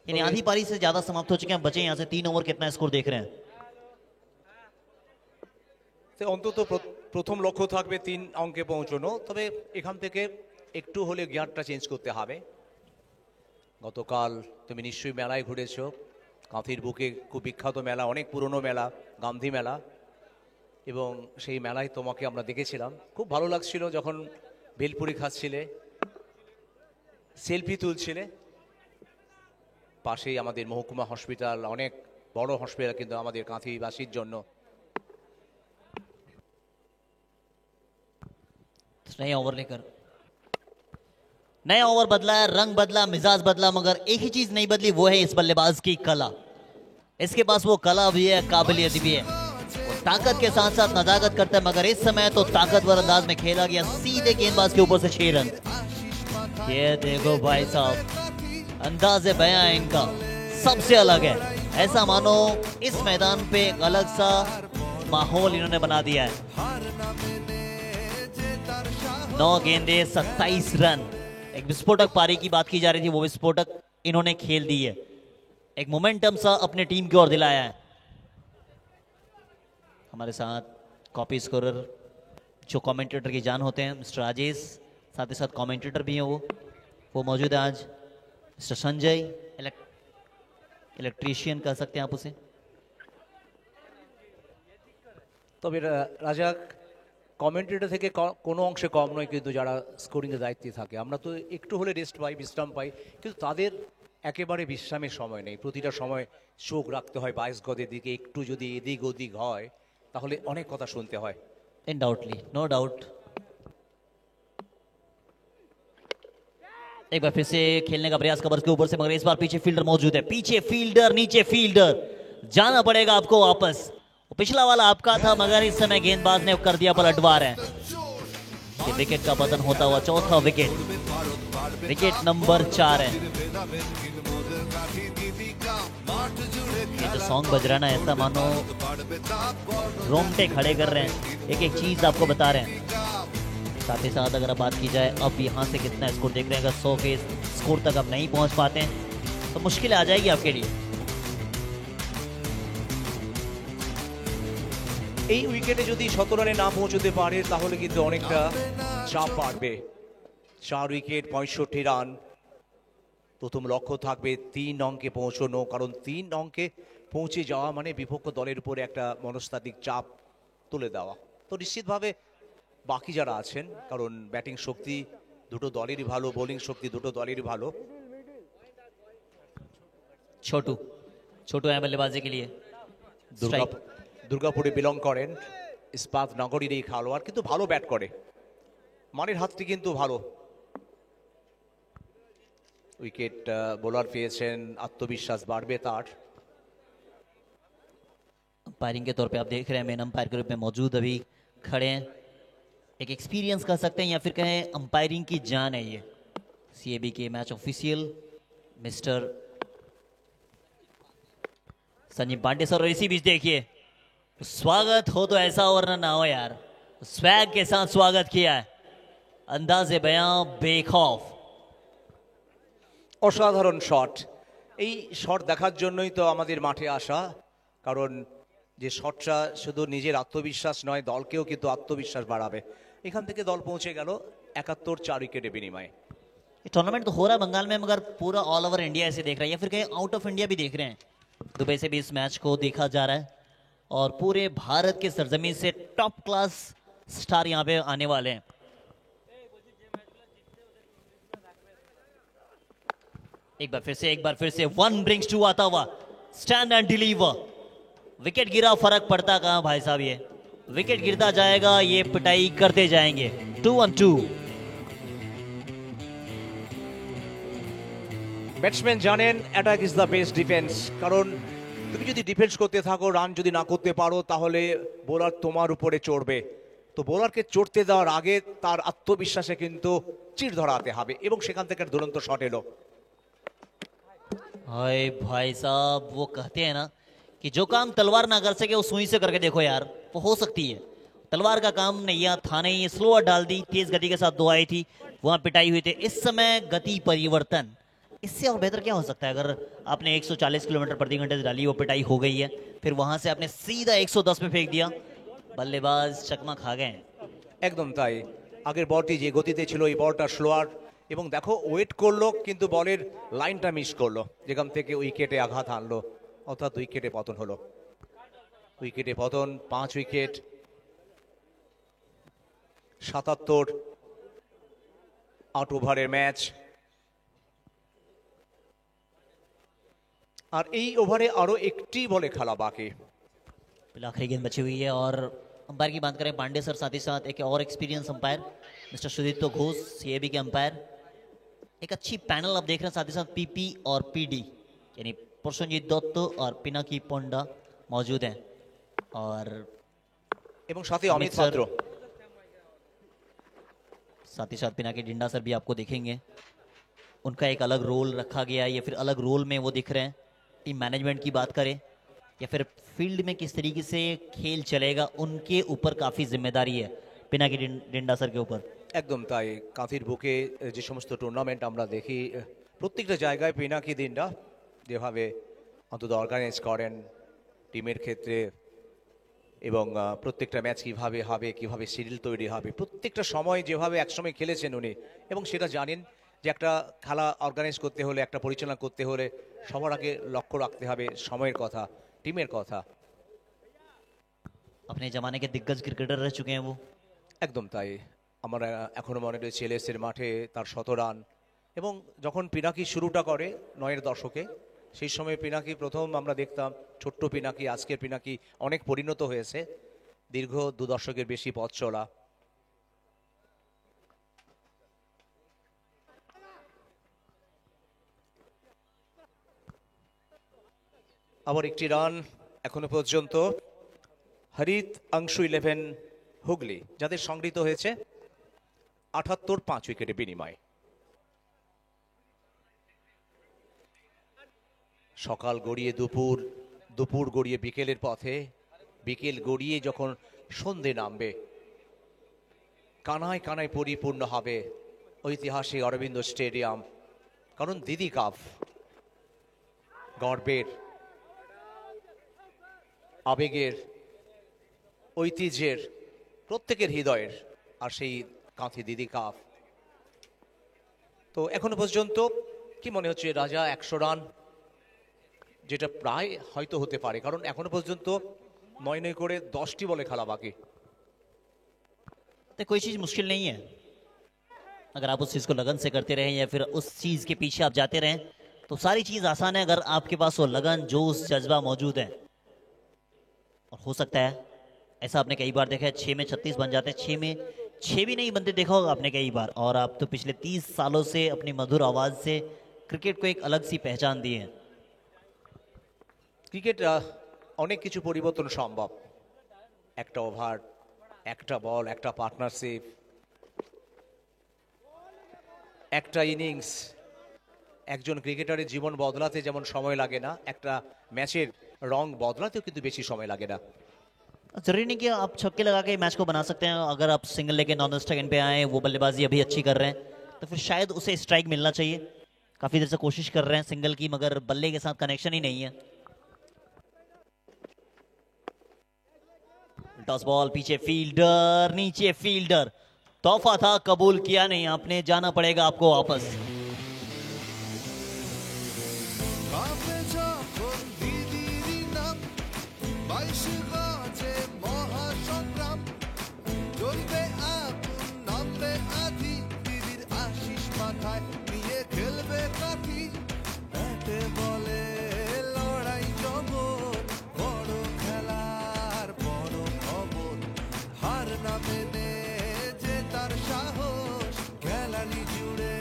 यानी आधी पारी से ज़्यादा समाप्त हो चुके हैं, बचे यहाँ से 3 ओवर, कितना स्कोर देख रहे हैं? অন্তত প্রথম লক্ষ্য থাকবে 3 অঙ্কে পৌঁছানো, তবে এখান থেকে একটু হলে গিয়ারটা চেঞ্জ করতে হবে। গতকাল তুমি নিশ্চয়ই মেলায় ঘুরেছো, কাঁথির বুকে খুব বিখ্যাত মেলা, অনেক পুরনো মেলা, গান্ধী মেলা, এবং সেই মেলায় তোমাকে আমরা দেখেছিলাম। খুব ভালো লাগছিল যখন ভেলপুরি খাচ্ছিলে, সেলফি তুলছিলে। পাশেই আমাদের মহকুমা হসপিটাল, অনেক বড় হসপিটাল কিন্তু আমাদের কাঁথিবাসীর জন্য। नया ओवर लेकर, नया ओवर बदला है, रंग बदला, मिजाज बदला, मगर एक ही चीज नहीं बदली, वो है इस बल्लेबाज की कला। इसके पास वो कला भी है, काबिलियत भी है, वो ताकत के साथ साथ नजाकत करता है, मगर इस समय तो ताकतवर अंदाज में खेला गया, सीधे गेंदबाज के ऊपर से 6 रन। ये देखो भाई साहब, अंदाज बयां इनका सबसे अलग है, ऐसा मानो इस मैदान पे एक अलग सा माहौल इन्होंने बना दिया है। 9 गेंदे 27 रन, एक विस्फोटक पारी की बात की जा रही थी, वो विस्फोटक इन्होंने खेल दी है, एक मोमेंटम सा अपने टीम की ओर दिलाया है। हमारे साथ कॉपी स्कोरर जो कमेंटेटर की जान होते हैं मिस्टर राजेश, साथ ही साथ कमेंटेटर भी हैं, वो मौजूद है आज, मिस्टर संजय, इलेक्ट्रीशियन कह सकते हैं आप उसे। তবে রাজা কমেন্টেটর থেকে কোনো অংশে কম নয়, কিন্তু যারা স্কোরিংয়ের দায়িত্বে থাকে, আমরা তো একটু হলে রেস্ট পাই, বিশ্রাম পাই, কিন্তু তাদের একেবারে বিশ্রামের সময় নেই, প্রতিটা সময় চোখ রাখতে হয় 22 গজের দিকে, একটু যদি এদিক ওদিক হয় তাহলে অনেক কথা শুনতে হয়। Undoubtedly, no doubt. एक बार फिर से खेलने का प्रयास कवर्स के ऊपर से, मगर इस बार पीछे फील्डर मौजूद है, पीछे फील्डर, नीचे फील्डर, जाना पड़ेगा आपको वापस। पिछला वाला आपका था, मगर इस समय गेंदबाज ने कर दिया पलटवार है। ये विकेट का पतन होता हुआ चौथा विकेट, विकेट नंबर 4 है। ये जो सॉन्ग बज रहा है ना, ऐसा मानो रोंगटे खड़े कर रहे हैं, एक एक चीज आपको बता रहे हैं। साथ ही साथ अगर अब बात की जाए, अब यहाँ से कितना स्कोर देख रहे हैं, अगर 100 के स्कोर तक आप नहीं पहुंच पाते हैं तो मुश्किल आ जाएगी आपके लिए। এই উইকেটে যদি 17 রানে না পৌঁছতে পারে তাহলে কিন্তু অনেকটা চাপ বাড়বে। 4 উইকেট 65 রান, প্রথম লক্ষ্য থাকবে 3 অঙ্কে পৌঁছানো, কারণ 3 অঙ্কে পৌঁছে যাওয়া মানে বিপক্ষ দলের উপরে একটা মনস্তাত্ত্বিক চাপ তুলে দেওয়া। তো নিশ্চিতভাবে বাকি যারা আছেন, কারণ ব্যাটিং শক্তি দুটো দলেরই ভালো, বোলিং শক্তি দুটো দলেরই ভালো। छोटू, छोटू है बल्लेबाजी के लिए। দুর্গাপুরে বিলং করেন, ইস্পাত নগরীর এই খেলোয়াড়, কিন্তু ভালো ব্যাট করে, মানের হাতটি কিন্তু ভালো। উইকেট বোলার পেয়েছেন, আত্মবিশ্বাস বাড়বে তার। अंपायरिंग के तौर पे आप देख रहे हैं, मेन अंपायर के रूप में मौजूद अभी खड़े हैं, एक एक्सपीरियंस कह सकते हैं या फिर कहें अंपायरिंग की जान है ये। सीएबी के match official mister Sanjeev Pandey sir, और इसी बीच देखिए स्वागत हो तो ऐसा वरना ना हो यार, स्वैग के साथ स्वागत किया है, अंदाज़े बयां बेखौफ। অসাধারণ শট। এই শট দেখার জন্যই তো আমাদের মাঠে আসা, কারণ যে শটটা শুধু নিজের আত্মবিশ্বাস নয়, দলকেও কিন্তু আত্মবিশ্বাস বাড়াবে। এখান থেকে দল পৌঁছে গেল 71 উইকেটে বিনিময়ে। ये टूर्नामेंट तो हो रहा है बंगाल में, मगर पूरा ऑल ओवर इंडिया ऐसे देख रहा है, या फिर कहीं आउट ऑफ इंडिया भी देख रहे हैं। दुबई से भी इस मैच को देखा जा रहा है और पूरे भारत के सरजमी से टॉप क्लास स्टार यहाँ पे आने वाले हैं। एक बार फिर से वन ब्रिंग्स टू आता हुआ, स्टैंड एंड डिलीवर। विकेट गिरा, फर्क पड़ता कहां भाई साहब, ये विकेट गिरता जाएगा, ये पिटाई करते जाएंगे। 2-1-2। ব্যাটসম্যান জানেন attack is the best defence, কারণ তুমি যদি ডিফেন্স করতে থাকো, রান যদি না করতে পারো, তাহলে বোলার তোমার উপরে চড়বে। তো বোলারকে চড়তে দেওয়ার আগে তার আত্মবিশ্বাসে কিন্তু চির ধরাতে হবে, এবং সেখান থেকে দুরন্ত শট এলো। हाय भाई साहब, वो कहते हैं ना कि जो काम तलवार ना कर सके वो सुई से करके देखो यार, वो हो सकती है। तलवार का काम नहीं, यहाँ था नहीं, स्लोअर डाल दी, तेज गति के साथ दो आई थी, वहां पिटाई हुई थी। इस समय गति परिवर्तन, इससे और बेहतर क्या हो सकता है? अगर आपने 140 किलोमीटर प्रति घंटे से डाली, वो पिटाई हो गई है, फिर वहां से आपने सीधा 110 पे फेंक दिया, बल्लेबाज चकमा खा गए। একদম তাই। আগের বলটি যে গতিতে ছিল, এই বলটা স্লোয়ার, এবং দেখো ওয়েট করলো কিন্তু বলের লাইনটা মিস করলো, যেখান থেকে উইকেটে আঘাত আনলো, অর্থাৎ উইকেটে পতন হলো। উইকেটে পতন, 5 উইকেট, 77 ওভারের ম্যাচ। আর এই ওভারে আরো একটি বলে খেলা বাকি। आखिरी गेंद बची हुई है और अंपायर की बात करें, पांडे सर, साथ ही साथ एक और experience umpire mister Sudipto Ghosh, CAB के अंपायर। एक अच्छी पैनल आप देख रहे हैं, साथ ही साथ पीपी और पीडी यानी प्रसन्नजीत दत्त और पिनाकी पोंडा मौजूद हैं, और এবং সাথে অমিত सर, পাত্র। साथ ही साथ पिनाकी डिंडा सर भी आपको देखेंगे। उनका एक अलग रोल रखा गया है, या फिर अलग रोल में वो दिख रहे हैं। टीम मैनेजमेंट की बात करें या फिर फील्ड में किस तरीके से खेल चलेगा, उनके ऊपर काफी जिम्मेदारी है पिनाकी डिंडा सर के ऊपर। একদম তাই। কাঁথির বুকে যে সমস্ত টুর্নামেন্ট আমরা দেখি, প্রত্যেকটা জায়গায় পিনাকি দিনটা যেভাবে অন্তত অর্গানাইজ করেন টিমের ক্ষেত্রে, এবং প্রত্যেকটা ম্যাচ কিভাবে হবে, কিভাবে শিডিউল তৈরি হবে, প্রত্যেকটা সময় যেভাবে একসময় খেলেছেন উনি, এবং সেটা জানেন যে একটা খেলা অর্গানাইজ করতে হলে, একটা পরিচালনা করতে হলে সবার আগে লক্ষ্য রাখতে হবে সময়ের কথা, টিমের কথা। अपने जमाने के दिग्गज क्रिकेटर रह चुके हैं वो। একদম তাই। আমার এখনো মনে রয়েছে এলএসের মাঠে তার 100 রান, এবং যখন পিনাকি শুরুটা করে 9-এর দশকে, সেই সময় পিনাকি প্রথম আমরা দেখতাম ছোট্ট পিনাকি, আজকের পিনাকি অনেক পরিণত হয়েছে, দীর্ঘ 2 দশকের বেশি পথ চলা। আবার একটি রান এখনো পর্যন্ত হরিত অংশু 11 হুগলি, যাদের সংগৃহীত হয়েছে 78 5 উইকেটে বিনিময়। সকাল গড়িয়ে দুপুর, দুপুর গড়িয়ে বিকেলের পথে, বিকেল গড়িয়ে যখন সন্ধে নামবে, কানায় কানায় পরিপূর্ণ হবে ঐতিহাসিক অরবিন্দ স্টেডিয়াম। কারণ দিদি কাপ গর্বের, আবেগের, ঐতিহ্যের, প্রত্যেকের হৃদয়ের, আর সেই কাঁথি দিদি কাপ। তো এখনো পর্যন্ত কি মনে হচ্ছে রাজা 100 রান, যেটা প্রায় হয়তো হতে পারে, কারণ এখনো পর্যন্ত 9 করে 10টি বলে খেলা বাকি। तो कोई चीज मुश्किल नहीं है, अगर आप उस चीज को लगन से करते रहें या फिर उस चीज के पीछे आप जाते रहें तो सारी चीज आसान है, अगर आपके पास वो लगन, जोश, जज्बा मौजूद है। और हो सकता है ऐसा आपने कई बार देखा है, 6 में 36 बन जाते हैं, 6 में 6 भी नहीं बनते, देखा होगा आपने कई बार। और आप तो पिछले 30 सालों से अपनी मधुर आवाज से क्रिकेट को एक अलग सी पहचान दी है। ক্রিকেট অনেক কিছু পরিবর্তন সম্ভব, একটা ওভার, একটা বল, একটা পার্টনারশিপ, একটা ইনিংস। একজন ক্রিকেটারের জীবন বদলাতে যেমন সময় লাগে না, একটা ম্যাচের রং বদলাতেও কিন্তু বেশি সময় লাগে না। जरूरी नहीं कि आप छक्के लगा के मैच को बना सकते हैं, अगर आप सिंगल लेके नॉन स्ट्राइक पे आए, वो बल्लेबाजी अभी अच्छी कर रहे हैं तो फिर शायद उसे स्ट्राइक मिलना चाहिए। काफी देर से कोशिश कर रहे हैं सिंगल की, मगर बल्ले के साथ कनेक्शन ही नहीं है। टॉस बॉल, पीछे फील्डर, नीचे फील्डर, तोहफा था, कबूल किया नहीं आपने, जाना पड़ेगा आपको वापस। কাঁপে যখন দিদিরই নাম, 22 গজে মহাসংগ্রাম, জ্বলবে আগুন, নামবে আধি, দিদির আশিস মাথায় নিয়ে খেলবে কাঠি, ব্যাটে বলে লড়াই জগৎ, বড় খেলার বড় খবর, হার না মেনে যে তার সাহস, গ্যালারি জুড়ে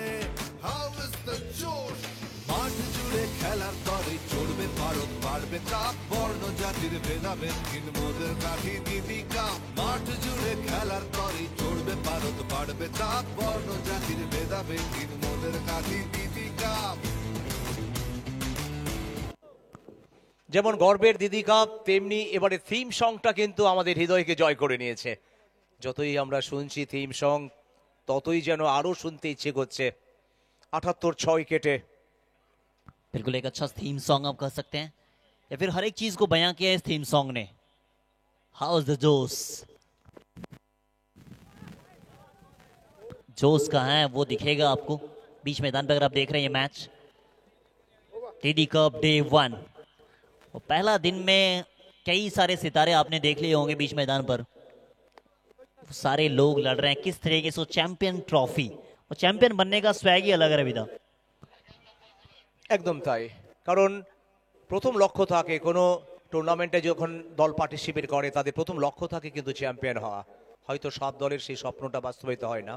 হাউ ইজ দ্য জোশ, মাঠ জুড়ে খেলার তরে চড়বে ভারত, পারবে চাপ, বর্ণ জাতির ভেদাভেদ হীন মোদের কাঠি দিদি কাপ, মাঠ জুড়ে খেলার তরে চড়বে ভারত, পারবে চাপ, বর্ণ জাতির ভেদাভেদ হীন মোদের কাঠি দিদি কাপ। যেমন গর্বের দিদি কাপ, তেমনি এবারে থিম সংটা কিন্তু আমাদের হৃদয়কে জয় করে নিয়েছে। যতই আমরা শুনছি থিম সং, ততই যেন আরো শুনতে ইচ্ছে করছে। 78 উইকেটে बिल्कुल एक अच्छा थीम सॉन्ग आप कह सकते हैं, या फिर हर एक चीज को बयां किया है इस थीम सॉन्ग ने। हाउ इज द जोश, जोश कहाँ है वो दिखेगा आपको बीच मैदान पे अगर आप देख रहे हैं ये मैच। टीडी कप डे 1, और पहला दिन में कई सारे सितारे आपने देख लिए होंगे बीच मैदान पर। सारे लोग लड़ रहे हैं किस तरीके से चैंपियन ट्रॉफी, और चैंपियन बनने का स्वैग ही अलग है रविदा। একদম তাই, কারণ প্রথম লক্ষ্য থাকে কোনো টুর্নামেন্টে যখন দল পার্টিসিপেট করে, তাদের প্রথম লক্ষ্য থাকে কিন্তু চ্যাম্পিয়ন হওয়া। হয়তো সব দলের সেই স্বপ্নটা বাস্তবায়িত হয় না,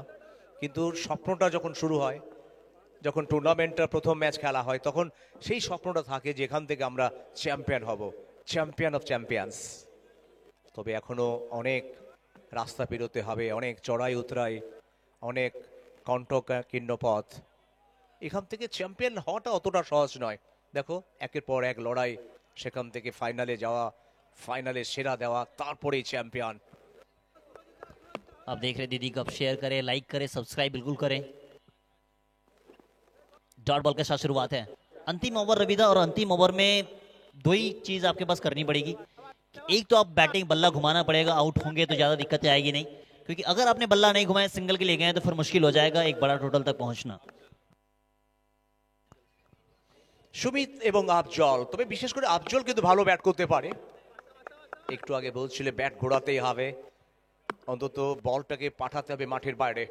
কিন্তু স্বপ্নটা যখন শুরু হয়, যখন টুর্নামেন্টটা প্রথম ম্যাচ খেলা হয়, তখন সেই স্বপ্নটা থাকে যে এখান থেকে আমরা চ্যাম্পিয়ন হব, চ্যাম্পিয়ন অফ চ্যাম্পিয়ন্স। তবে এখনো অনেক রাস্তা পেরোতে হবে, অনেক চড়াই উতরাই, অনেক কণ্টকাকীর্ণ পথ। এখান থেকে চ্যাম্পিয়ন হওয়াটা অতটা সহজ নয়। দেখো একের পর এক লড়াই, সেখান থেকে ফাইনালে যাওয়া, ফাইনালে সেরা দেওয়া, তারপরেই চ্যাম্পিয়ন। आप देख रहे दीदी कप, शेयर करें, लाइक करें, सब्सक्राइब बिल्कुल करें। डॉट बॉल के साथ शुरुआत है। अंतिम ओवर रविदा, और अंतिम ओवर में दो ही चीज आपके पास करनी पड़ेगी। एक तो आप बैटिंग बल्ला घुमाना पड़ेगा, आउट होंगे तो ज्यादा दिक्कत आएगी नहीं, क्योंकि अगर आपने बल्ला नहीं घुमाया, सिंगल के लिए गए तो फिर मुश्किल हो जाएगा एक बड़ा टोटल तक पहुंचना। সুমিত এবং আফজল, তবে বিশেষ করে আফজল কিন্তু ভালো ব্যাট করতে পারে। একটু আগে বলছিলে ব্যাট ঘোরাতেই হবে, অন্তত বলটাকে পাঠাতে হবে মাঠের বাইরে।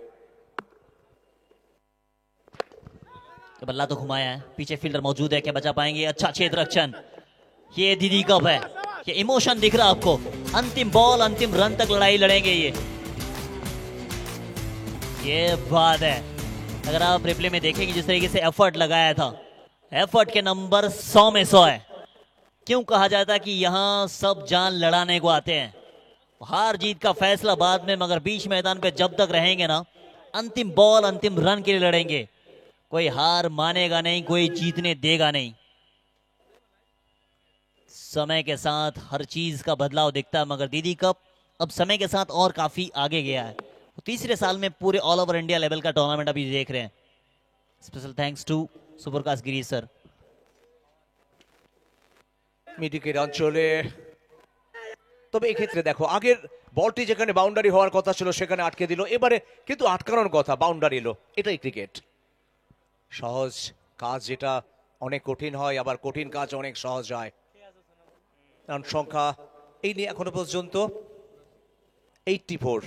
तो बल्ला तो घुमाया है, पीछे फील्डर मौजूद है, क्या बचा पाएंगे? अच्छा छेद रक्षण, ये दीदी कप है, ये इमोशन दिख रहा है आपको। अंतिम बॉल, अंतिम रन तक लड़ाई लड़ेंगे ये बात है। अगर आप रिप्ले में देखेंगे जिस तरीके से एफर्ट लगाया था, एफर्ट के नंबर 100 में 100 है। क्यों कहा जाता है कि यहाँ सब जान लड़ाने को आते हैं, हार जीत का फैसला बाद में, मगर बीच मैदान पे जब तक रहेंगे ना, अंतिम बॉल, अंतिम रन के लिए लड़ेंगे। कोई हार मानेगा नहीं, कोई जीतने देगा नहीं। समय के साथ हर चीज का बदलाव दिखता है, मगर दीदी कप अब समय के साथ और काफी आगे गया है। तीसरे साल में पूरे ऑल ओवर इंडिया लेवल का टूर्नामेंट अभी देख रहे हैं। Special thanks to Supercast Girish sir. মিডিকের অঞ্চলে, তবে এক্ষেত্রে দেখো আগের বলটি যেখানে বাউন্ডারি হওয়ার কথা ছিল সেখানে আটকে দিল, এবারে কিন্তু আটকানোর কথা, বাউন্ডারি এলো। এটাই ক্রিকেট। সহজ কাজ যেটা অনেক কঠিন হয়, আবার কঠিন কাজ অনেক সহজ হয়। রান সংখ্যা এই নিয়ে এখনো পর্যন্ত 84,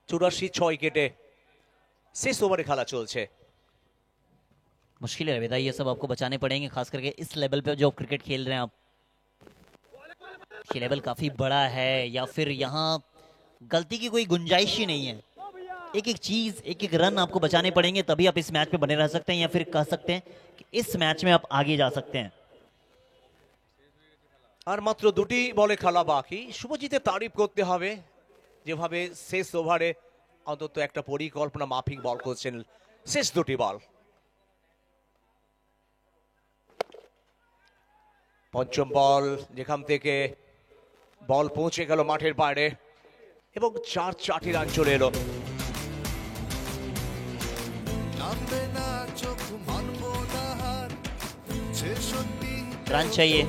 84 6 উইকেটে শেষ ওভারে খেলা চলছে। मुश्किल है रविदा, ये सब आपको बचाने पड़ेंगे, खास करके इस लेवल पे जो क्रिकेट खेल रहे हैं आप। ये लेवल काफी बड़ा है, या फिर यहाँ गलती की कोई गुंजाइश ही नहीं है। एक एक चीज, एक एक रन आपको बचाने पड़ेंगे, तभी आप इस मैच पे बने रह सकते हैं, या फिर कह सकते हैं कि इस मैच में आप आगे जा सकते हैं। আর মাত্র দুটি বলে খেলা বাকি। শুভজিতের তারিফ করতে হবে, যেভাবে শেষ ওভারে অন্তত একটা পরিকল্পনা মাফিক বল করছেন শেষ দুটি বল। পঞ্চম বল, যেখান থেকে বল পৌঁছে গেল মাঠের বাইরে এবং 4 রান চলে এলো। নামবে না চোখ, মানবো না रन चाहिए,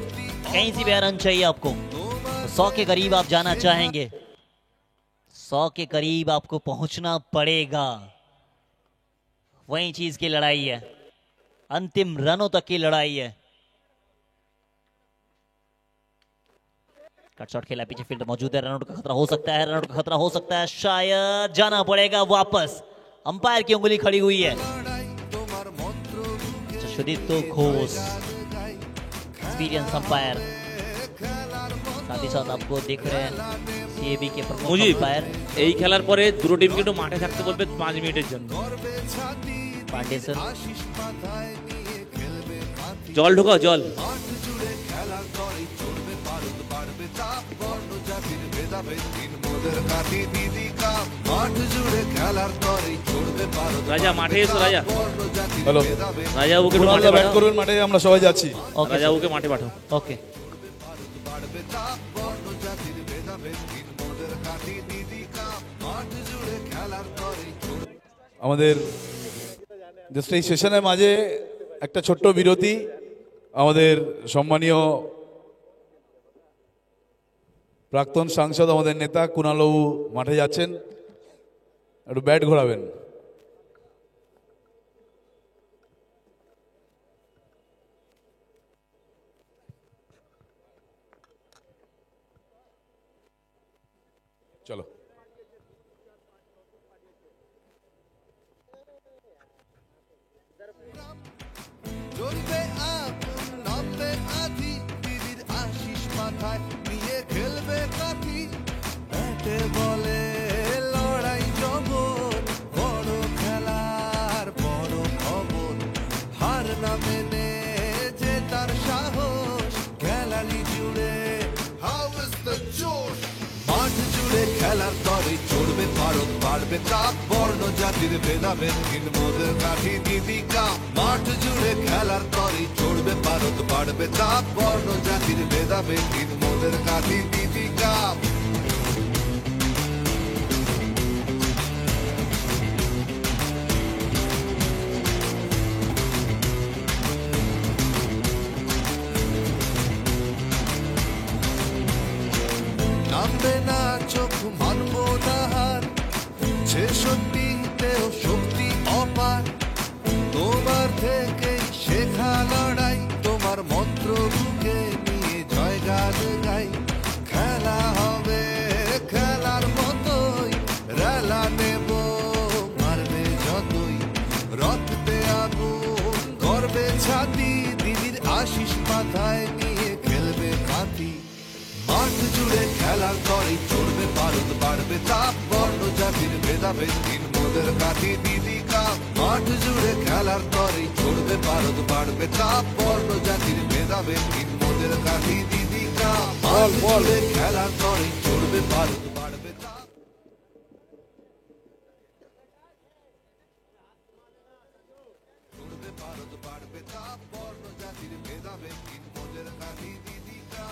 कहीं से भी रन चाहिए आपको। 100 के करीब आप जाना चाहेंगे, 100 के करीब आपको पहुंचना पड़ेगा। वही चीज की लड़ाई है, अंतिम रनों तक की लड़ाई है। कट शॉट खेला, पीछे फील्ड मौजूद है, रनआउट का खतरा हो सकता है, रनआउट का खतरा हो सकता है, शायद जाना पड़ेगा वापस। अंपायर की उंगली खड़ी हुई है। सुदीप्तो घोष एक्सपीरियंस अंपायर, साथ ही साथ आपको देख रहे हैं सीएबी के प्रमुख अंपायर। এই খেলার পরে দুটো টিমকে একটু মাঠে থাকতে বলবে 5 মিনিটের জন্য। पांडे सर, জল ঢোকাও, জল। রাজা মাঠে এসো, রাজা। হ্যালো, রাজা ওকে কুণাল মাঠে দা ব্যাট পাঠাও। করবেন মাঠে, আমরা সবাই যাচ্ছি। রাজা ওকে মাঠে পাঠাও। ओके। আমাদের জাস্ট এই সেশনের মাঝে একটা ছোট্ট বিরতি। আমাদের সম্মানীয় প্রাক্তন সাংসদ, আমাদের নেতা কুণালবাবু মাঠে যাচ্ছেন, একটু ব্যাট ঘোরাবেন। চলো। জ্বলবে আগুন, নামবে আধি, দিদির আশিস মাথায় নিয়ে খেলবে কাঠি। ব্যাটে বলে লড়াই জগৎ, বড় খেলার বড় খবর। হার না মেনে যে তার সাহস, খেলালি জুড়ে হাউ ইজ দ্য জোশ। মাঠ জুড়ে খেলার তরে চড়বে ভারত, বাড়বে চাপ, বর্ণ জাতির ভেদাভেদ হীন মোদের কাঠি দিদিকা। মাঠ জুড়ে খেলার তরে চড়বে ভারত, বাড়বে চাপ, বর্ণ জাতির ভেদাভেদ হীন মোদের কাঠি দিদিকা। নামবে না চোখ, মানবো না হার, 66তেও শক্তি অপার। তোমার থেকে শেখা লড়াই, তোমার মন্ত্র বুকে নিয়ে জয় গান গাই। খেলা হবে খেলার মতোই, রেলা নেব মারবে যতই। রক্তে আগুন করবে ছাতি, দিদির আশিস মাথায় নিয়ে খেলবে কাঁথি। মাঠ জুড়ে খেলার তরে চড়বে ভারত, বাড়বে চাপ, বর্ণ জাতির ভেদাভেদ হীন মোদের কাঠি দিদিকা। মাঠ জুড়ে খেলার তরে চড়বে ভারত, বাড়বে চাপ, বর্ণ জাতির ভেদাভেদ হীন মোদের কাঠি দিদিকা। মাঠ জুড়ে খেলার তরে চড়বে ভারত, বাড়বে চাপ। চড়বে ভারত, বাড়বে চাপ, বর্ণ জাতির ভেদাভেদ হীন মোদের কাঠি দিদিকা।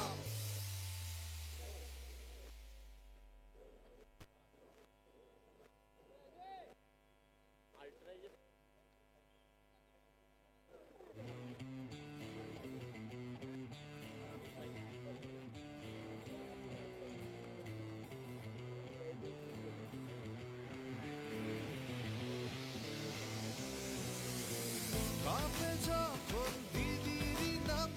কাঁপে যখন দিদির নাম,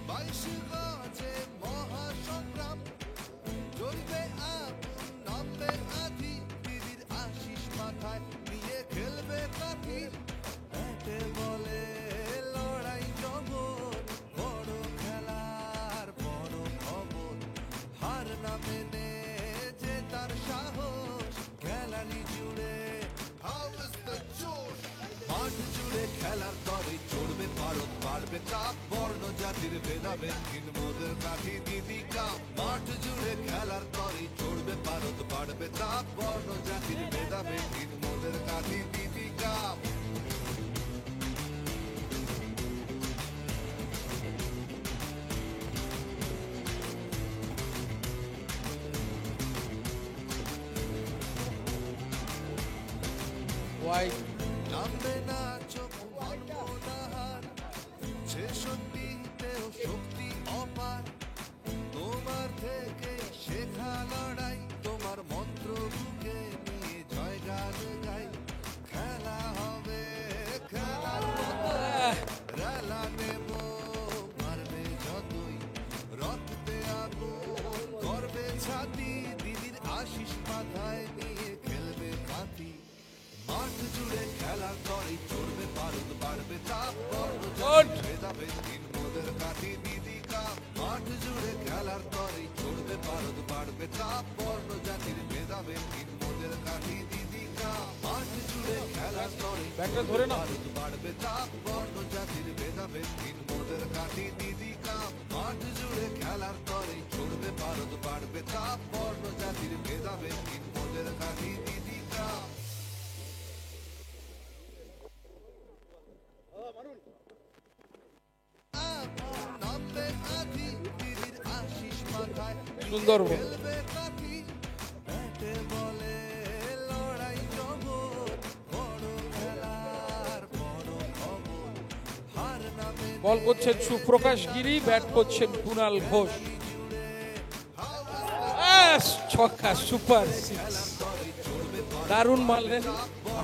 22 গজে মহাসংগ্রাম। জ্বলবে আগুন, নামবে আধি, দিদির আশিস মাথায় নিয়ে খেলবে কাঠি। ব্যাটে বলে লড়াই জগৎ, বড় খেলার বড় খবর। হার না মেনে যে তার সাহস, খেলালি জুড়ে হাউ ইজ দ্য জোশ। মাঠ জুড়ে খেলার তরে চড়বে ভারত, বাড়বে চাপ, বর্ণ জাতির ভেদাভেদ হীন মোদের কাঠি দিদিকা। মাঠ জুড়ে খেলার তরে চড়বে ভারত, বাড়বে চাপ, বর্ণ জাতির ভেদাভেদ হীন মোদের কাঠি দিদিকা। নামবে না চোখ, মানবো না হার, 66 শক্তি অপার তোমার থেকে শেখা লড়াই তোমার মন্ত্র বুকে নিয়ে জয় গান গাই খেলা হবে খেলার মতো রেলা নেব মারবে যতই রক্তে আগুন করবে ছাতি দিদির আশিস মাথায় নিয়ে খেলবে কাঁথি মাঠ জুড়ে খেলার তরে চড়বে পারদ বাড়বে তাপ ভেদাভেদ দিন মোদের কাঠি দিদি কাপ মাঠ জুড়ে খেলার তরে চড়বে পারদ বাড়বে তাপ বর্ণ জাতির ভেদাভেদ দিন মোদের কাঠি দিদি কাপ মাঠ জুড়ে খেলার তরে ধরে না পারদ বাড়বে তাপ বর্ণ জাতির ভেদাভেদ দিন মোদের কাঠি দিদি কাপ মাঠ জুড়ে খেলার তরে চড়বে পারদ বাড়বে তাপ বর্ণ জাতির ভেদাভেদ দিন মোদের কাঠি দিদি কাপ সুন্দর বল করছেন সুপ্রকাশ গিরি, ব্যাট করছেন কুণাল ঘোষ। ছক্কা, সুপার সিক্স, দারুণ মারলেন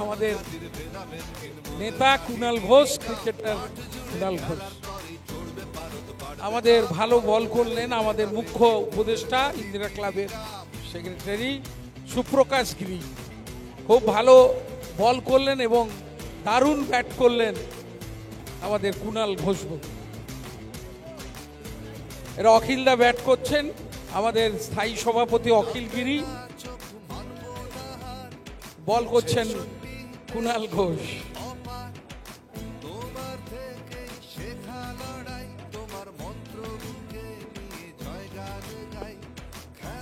আমাদের নেতা কুণাল ঘোষ, ক্রিকেটার কুণাল ঘোষ। আমাদের ভালো বল করলেন আমাদের মুখ্য উপদেষ্টা ইন্দিরা ক্লাবের সেক্রেটারি সুপ্রকাশ গিরি, খুব ভালো বল করলেন এবং দারুণ ব্যাট করলেন আমাদের কুণাল ঘোষ। এরা অখিলদা ব্যাট করছেন, আমাদের স্থায়ী সভাপতি অখিল গিরি, বল করছেন কুণাল ঘোষ।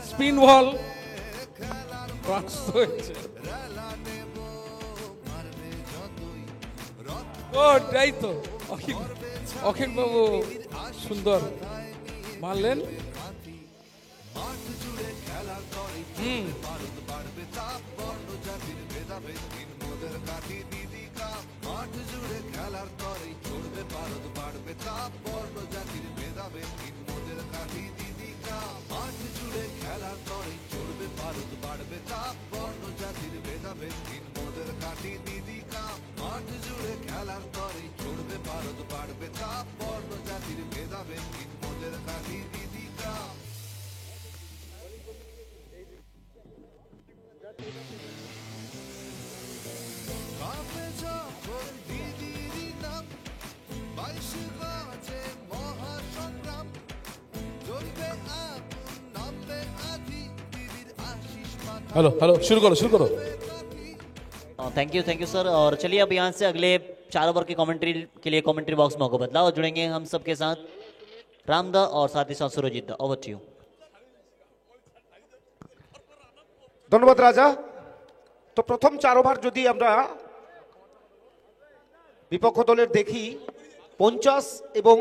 স্পিন বল হয়েছে, তাই তো অখিল বাবু সুন্দর মারলেন। हेलो हेलो शुरू करो। Thank you sir. और चलिए अब यहाँ से अगले 4 ओवर की कमेंट्री के लिए कमेंट्री बॉक्स में होगा बदलाव, जुड़ेंगे हम सबके साथ रामदा और साथ ही साथ Surjit da. Over to you. ধন্যবাদ রাজা। তো প্রথম 4 ওভার যদি আমরা বিপক্ষ দলের দেখি 50 এবং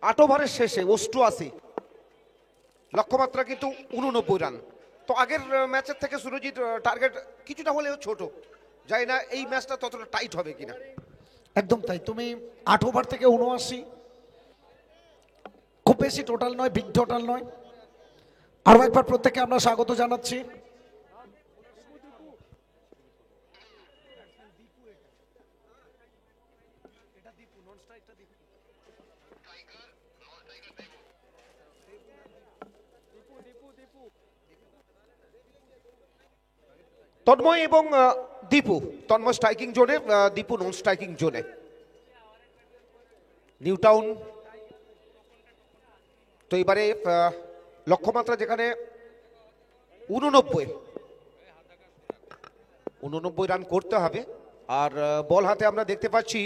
8 ওভারের শেষে 88, লক্ষ্যমাত্রা কিন্তু 89 রান। তো আগের ম্যাচের থেকে সুরজিৎ টার্গেট কিছুটা হলেও ছোট, জানি না এই ম্যাচটা ততটা টাইট হবে কিনা। একদম তাই, তুমি 8 ওভার থেকে 79, খুব বেশি টোটাল নয়, বিগ টোটাল নয়। আরো একবার প্রত্যেককে আমরা স্বাগত জানাচ্ছি। তন্ময় এবং দীপু, তন্ময় স্ট্রাইকিং জোনে, দীপু নন স্ট্রাইকিং জোনে। নিউ টাউন তো এবারে লক্ষ্যমাত্রা যেখানে 89 রান করতে হবে। আর বল হাতে আমরা দেখতে পাচ্ছি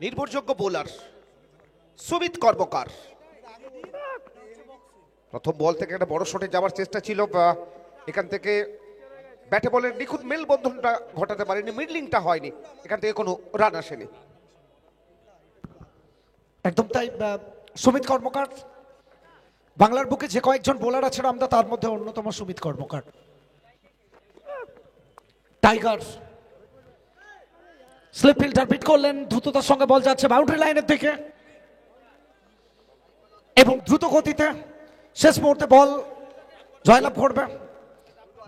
নির্ভরযোগ্য বোলার সুমিত কর্মকার। প্রথম বল থেকে একটা বড় শটে যাওয়ার চেষ্টা ছিল, এখান থেকে ব্যাটে বলের নিখুঁত মেলবন্ধনটা ঘটাতে পারেনি, মিডলিংটা হয়নি, এখান থেকে কোনো রান আসেনি। একদম তাই, সুমিত কর্মকার বাংলার বুকে যে কয়েকজন বোলার আছেন আমরা তার মধ্যে অন্যতম সুমিত কর্মকার। টাইগার স্লিপ ফিল্টার বিট করলেন, দ্রুততার সঙ্গে বল যাচ্ছে বাউন্ডারি লাইনের দিকে এবং দ্রুত গতিতে শেষ মুহূর্তে বল জয়লাভ করবে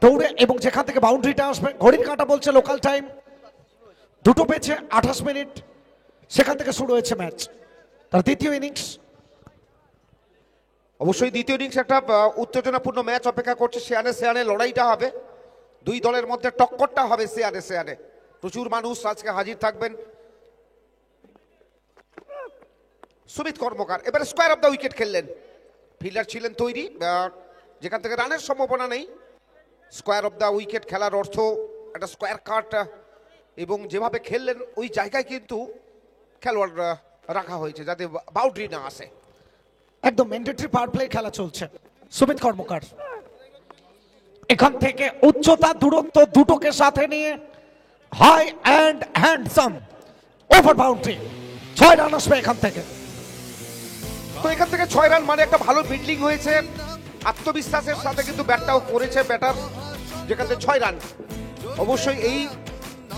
দৌড়ে, এবং যেখান থেকে বাউন্ডারিটা আসবে ঘড়ির কাঁটা বলছে লোকাল টাইম 2 পেয়েছে 28 মিনিট, সেখান থেকে শুরু হয়েছে ম্যাচ তার দ্বিতীয় ইনিংস। অবশ্যই দ্বিতীয় ইনিংস একটা উত্তেজনাপূর্ণ ম্যাচ অপেক্ষা করছে। সেয়ানে লড়াইটা হবে, দুই দলের মধ্যে টক্করটা হবে সেয়ানে। প্রচুর মানুষ আজকে হাজির থাকবেন। সুমিত কর্মকার এবারে স্কোয়ার অফ দ্য উইকেট খেললেন, ফিল্ডার ছিলেন তৈরি, যেখান থেকে রানের সম্ভাবনা নেই। স্কোয়ার অফ দ্য উইকেট খেলার অর্থ একটা স্কোয়ার কাট, এবং যেভাবে খেললেন ওই জায়গায় কিন্তু খেলোয়াড় রাখা হয়েছে যাতে বাউন্ডারি না আসে। একদম ম্যান্ডেটরি পাওয়ার প্লে খেলা চলছে। সুমিত কর্মকার এখান থেকে উচ্চতা দূরত্ব দুটোকে সাথে নিয়ে high and handsome over boundary, 6 run আসবে এখান থেকে। তো এখান থেকে 6 রান মানে একটা ভালো বিল্ডিং হয়েছে, আত্মবিশ্বাসের সাথে কিন্তু ব্যাটটাও করেছে ব্যাটার, যেখান থেকে 6 রান। অবশ্যই এই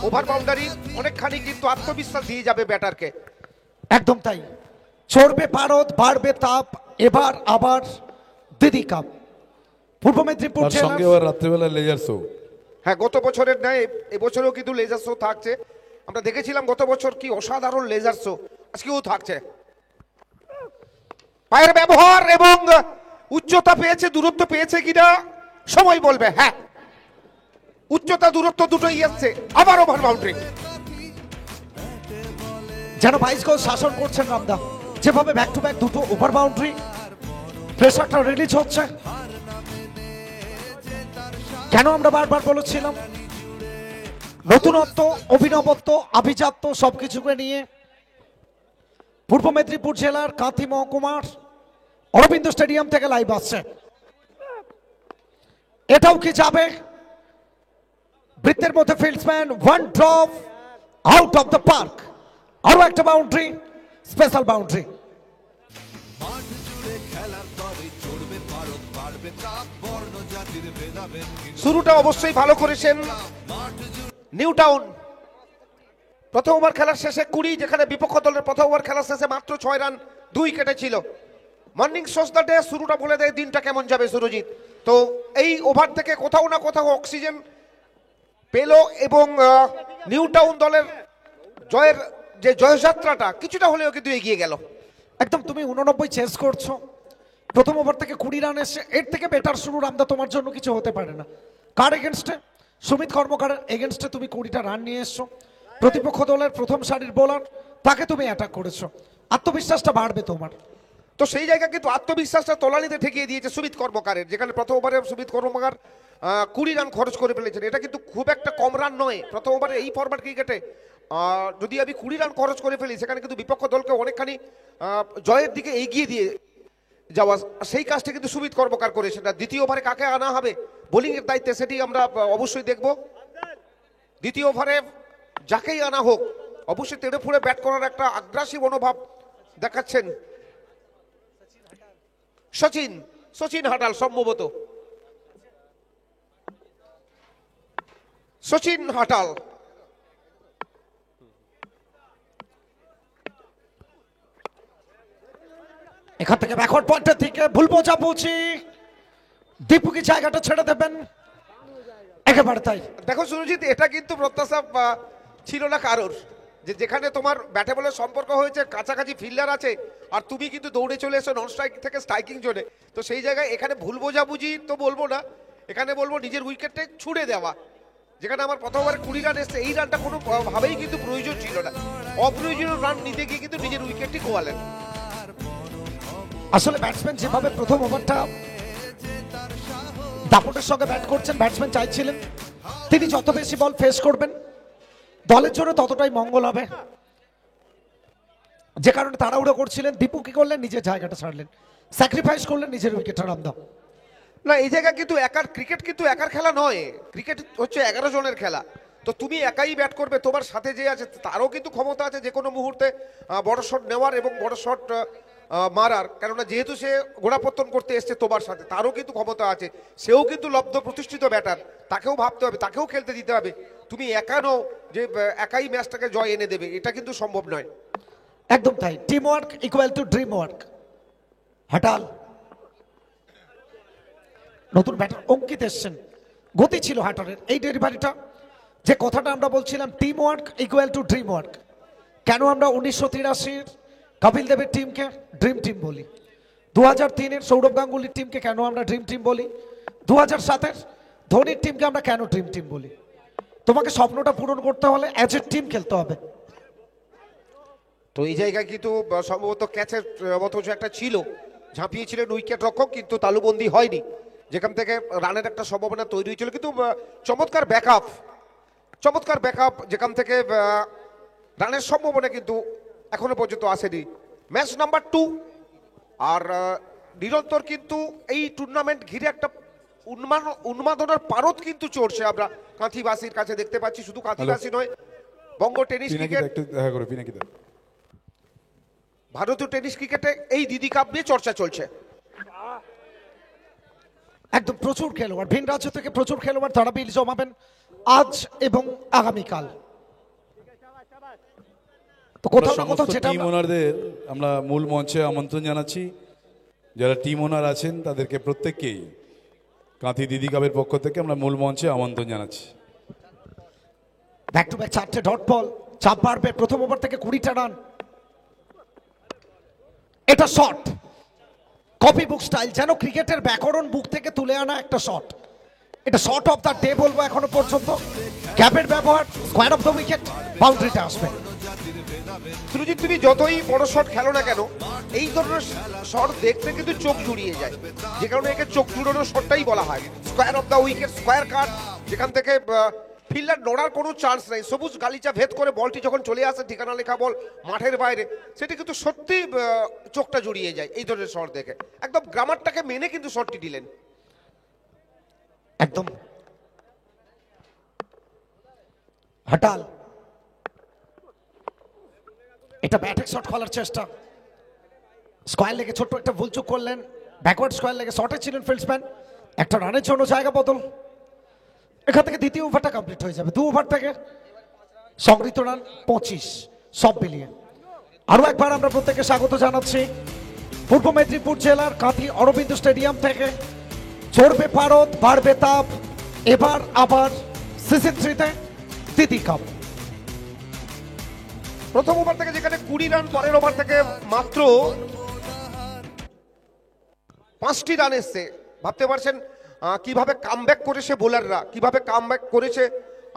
ওভার বাউন্ডারি অনেকখানি কিন্তু আত্মবিশ্বাস দিয়ে যাবে ব্যাটারকে। একদম তাই, চড়বে পারদ বাড়বে তাপ, এবার আবার দিদি কাপ পূর্ব মেদিনীপুর তার সঙ্গে আবার রাত্রিবেলা লেজার শো। হ্যাঁ, গত বছরের ন্যায় এবছরেও কিন্তু লেজার শো থাকছে। আমরা দেখেছিলাম গত বছর কি অসাধারণ লেজার শো, আজকেও থাকছে। পায়ের ব্যবহার এবং উচ্চতা পেয়েছে, দূরত্ব পেয়েছে কিনা সময় বলবে। হ্যাঁ, উচ্চতা দূরত্ব দুটোই আসছে, আবার ওভার বাউন্ডারি। যেন 22 গজ শাসন করছেন রামদা, যেভাবে ব্যাক টু ব্যাক দুটো ওভার বাউন্ডারি, প্রেসারটা রিলিজ হচ্ছে। কেন আমরা বারবার বলেছিলাম নতুনত্ব, অভিনবত্ব, আভিজাত্য সবকিছুকে নিয়ে পূর্ব মেদিনীপুর জেলার কাঁথি মহকুমার অরবিন্দ স্টেডিয়াম থেকে লাইভ আসছে। এটাও কি যাবে বৃত্তের মধ্যে, ফিল্ডসম্যান 1 drop out of the park, আরো একটা বাউন্ডারি, স্পেশাল বাউন্ডারি। মাঠ জুড়ে খেলার তরে চড়বে পারদ বাড়বে তাপ, বর্ণ জাতির ভেদাভেদ শুরুটা অবশ্যই ভালো করেছেন নিউ টাউন। প্রথম ওভার খেলার শেষে 20, যেখানে বিপক্ষ দলের প্রথম ওভার খেলার শেষে মাত্র 6 রান 2 উইকেটে ছিল। মর্নিং সোস দ্য ডে শুরুটা বলে দেয় দিনটা কেমন যাবে সুরজিৎ। তো এই ওভার থেকে কোথাও না কোথাও অক্সিজেন পেল এবং নিউ টাউন দলের জয়ের যে জয়যাত্রাটা কিছুটা হলেও কিন্তু এগিয়ে গেল। একদম, তুমি 89 চেস করছো, প্রথম ওভার থেকে 20 রান এসছে, এর থেকে বেটার শুরু রামদা তোমার জন্য কিছু হতে পারে না। কার এগেনস্টে? সুমিত কর্মকারের এগেনস্টে তুমি 20টা রান নিয়ে এসছো, প্রতিপক্ষ দলের প্রথম সারির বোলার, তাকে তুমি অ্যাটাক করেছো, আত্মবিশ্বাসটা বাড়বে তোমার। তো সেই জায়গা কিন্তু আত্মবিশ্বাসটা তলানিতে ঠেকিয়ে দিয়েছে সুমিত কর্মকারের, যেখানে প্রথম ওভারে সুমিত কর্মকার 20 রান খরচ করে ফেলেছেন। এটা কিন্তু খুব একটা কম রান নয় প্রথম ওভারে এই ফরম্যাট ক্রিকেটে। যদি আমি 20 রান খরচ করে ফেলি, সেখানে কিন্তু বিপক্ষ দলকে অনেকখানি জয়ের দিকে এগিয়ে দিয়ে যাওয়া, সেই কাজটা কিন্তু সুমিত কর্মকার করেছেন। দ্বিতীয় ওভারে কাকে আনা হবে বোলিং এর দায়িত্বে, সেটি আমরা অবশ্যই দেখব। দ্বিতীয় ওভারে যাকেই আনা হোক অবশ্যই তেড়ে ফুড়ে ব্যাট করার একটা আগ্রাসী মনোভাব দেখাচ্ছেন সচিন হাটাল, সম্ভবত সচিন হাটাল। এখান থেকে ব্যাকওয়ার্ড পয়েন্টের থেকে ভুল বোঝাবুঝি, দীপু কি জায়গাটা ছেড়ে দেবেন? একেবারে তাই। দেখো সুরজিৎ, এটা কিন্তু প্রত্যাশা ছিল না কারোর, যে যেখানে তোমার ব্যাটে বলের সম্পর্ক হয়েছে, কাছাকাছি ফিল্ডার আছে, আর তুমি কিন্তু দৌড়ে চলে এসো নন স্ট্রাইক থেকে স্ট্রাইকিং জোনে। তো সেই জায়গায় এখানে ভুল বোঝাবুঝি তো বলবো না, এখানে বলবো নিজের উইকেটে ছুড়ে দেওয়া। যেখানে আমার প্রথমবার 20 রান এসছে, এই রানটা কোনো ভাবেই কিন্তু প্রয়োজন ছিল না, অপ্রয়োজনীয় রান নিতে গিয়ে কিন্তু নিজের উইকেটটি খোয়ালেন। আসলে ব্যাটসম্যান যেভাবে প্রথম ওভারটা দাপটের সঙ্গে ব্যাট করছেন, ব্যাটসম্যান চাইছিলেন তিনি যত বেশি বল ফেস করবেন দলের জন্য ততটাই মঙ্গল হবে, যে কারণে তাড়াহুড়ো করছিলেন। দীপু কি করলেন? নিজের জায়গাটা ছাড়লেন, স্যাক্রিফাইস করলেন নিজের উইকেটটা রামদা। না, এই জায়গা কিন্তু ক্রিকেট কিন্তু একার খেলা নয়, ক্রিকেট হচ্ছে 11 জনের খেলা। তো তুমি একাই ব্যাট করবে, তোমার সাথে যে আছে তারও কিন্তু ক্ষমতা আছে যে কোনো মুহূর্তে বড় শট নেওয়ার এবং বড় শট মারার, কেননা যেহেতু সে গোড়াপত্তন করতে এসছে তোমার সাথে, তারও কিন্তু ক্ষমতা আছে। সেও কিন্তু লব্ধ প্রতিষ্ঠিত ব্যাটার, তাকেও ভাবতে হবে, তাকেও খেলতে দিতে হবে। তুমি একা নও, যে একাই ম্যাচটাকে জয় এনে দেবে, এটা কিন্তু সম্ভব নয়। একদম তাই, team work equal to dream work. হাটাল নতুন ব্যাটার অঙ্কিত এসছেন, গতি ছিল হাটারের এই ডেলিভারিটা। যে কথাটা আমরা বলছিলাম team work equal to dream work, কেন আমরা 1983 কপিল দেবের টিমকে ড্রিম টিম বলি, 2003 সৌরভ গাঙ্গুলির টিমকে কেন আমরা ড্রিম টিম বলি, 2007 ধোনির টিমকে আমরা কেন ড্রিম টিম বলি? তোমাকে স্বপ্নটা পূরণ করতে হলে অ্যাজ এ টিম খেলতে হবে। তো এই জায়গায় কিন্তু সম্ভবত ক্যাচের মতো যে একটা ছিল, ঝাঁপিয়েছিলেন উইকেট রক্ষক, কিন্তু তালুবন্দি হয়নি, যেখান থেকে রানের একটা সম্ভাবনা তৈরি হয়েছিল। কিন্তু চমৎকার ব্যাকআপ যেখান থেকে রানের সম্ভাবনা কিন্তু এখনো পর্যন্ত আসেনি। ম্যাচ নাম্বার 2, আর নিরন্তর কিন্তু এই টুর্নামেন্ট ঘিরে একটা উন্মাদনার পারদ কিন্তু চড়ছে, আমরা কাঁথিবাসীর কাছে দেখতে পাচ্ছি। শুধু কাঁথিবাসী নয়, বঙ্গ টেনিস ক্রিকেট, ভারতীয় টেনিস ক্রিকেটে এই দিদি কাপ নিয়ে চর্চা চলছে। একদম প্রচুর খেলোয়াড়, ভিন রাজ্য থেকে প্রচুর খেলোয়াড় তারা বিল জমাবেন আজ এবং আগামীকাল। তো কোথাও না কোথাও যেটা টিম ওনারদের আমরা মূল মঞ্চে আমন্ত্রণ জানাচ্ছি, যারা টিম ওনার আছেন তাদেরকে প্রত্যেককেই কাঁথি দিদি কাপের পক্ষ থেকে আমরা মূল মঞ্চে আমন্ত্রণ জানাচ্ছি। ব্যাক টু ব্যাক 4টে ডট বল, চাপ বাড়বে, প্রথম ওভার থেকে 20টা রান। এটা শট, কপি বুক স্টাইল, যেন ক্রিকেটের ব্যাকরণ বুক থেকে তুলে আনা একটা শট। এটা শট অফ দ্য ডে বলবো এখনো পর্যন্ত। ক্যাপের ব্যবহার, স্কোয়ার অফ দ্য উইকেট, বাউন্ডারিতে আসবে। সুরজিৎ, তুমি যতই বড় শট খেলো না কেন, এই ধরনের শট দেখতে কিন্তু চোখ জুড়িয়ে যায়, যে কারণে একে চোখ জুড়ানোর শটটাই বলা হয়। Square of the wicket, square কাট, যেখান থেকে ফিল্ডার নড়ার কোনো চান্স নেই। সবুজ গালিচা ভেদ করে বলটি যখন চলে আসে, ঠিকানা লেখা বল মাঠের বাইরে, সেটি কিন্তু সত্যি চোখটা জুড়িয়ে যায় এই ধরনের শট দেখে। একদম গ্রামারটাকে মেনে কিন্তু শটটি দিলেন। একদম হাটাল, এটা ব্যাটিং শট খেলার চেষ্টা, স্কোয়ার লেগে ছোট্ট একটা ভুল চুক করলেন, ব্যাকওয়ার্ড স্কোয়ার লেগে শটে ছিলেন ফিল্ডসম্যান। একটা রানের জন্য জায়গা বদল, এখান থেকে দ্বিতীয় ওভারটা কমপ্লিট হয়ে যাবে। 2 ওভার থেকে সংগৃহীত রান 25 সব মিলিয়ে। আরো একবার আমরা প্রত্যেককে স্বাগত জানাচ্ছি পূর্ব মেদিনীপুর জেলার কাঁথি অরবিন্দ স্টেডিয়াম থেকে। চড়বে পারদ, বাড়বে তাপ, এবার আবার সিজন 3-তে দিদি কাপ। প্রথম ওভার থেকে যেখানে 20 রান, পরের ওভার থেকে মাত্র 5টি রান এসছে। ভাবতে পারছেন কিভাবে কামব্যাক করেছে বোলাররা, কিভাবে কামব্যাক করেছে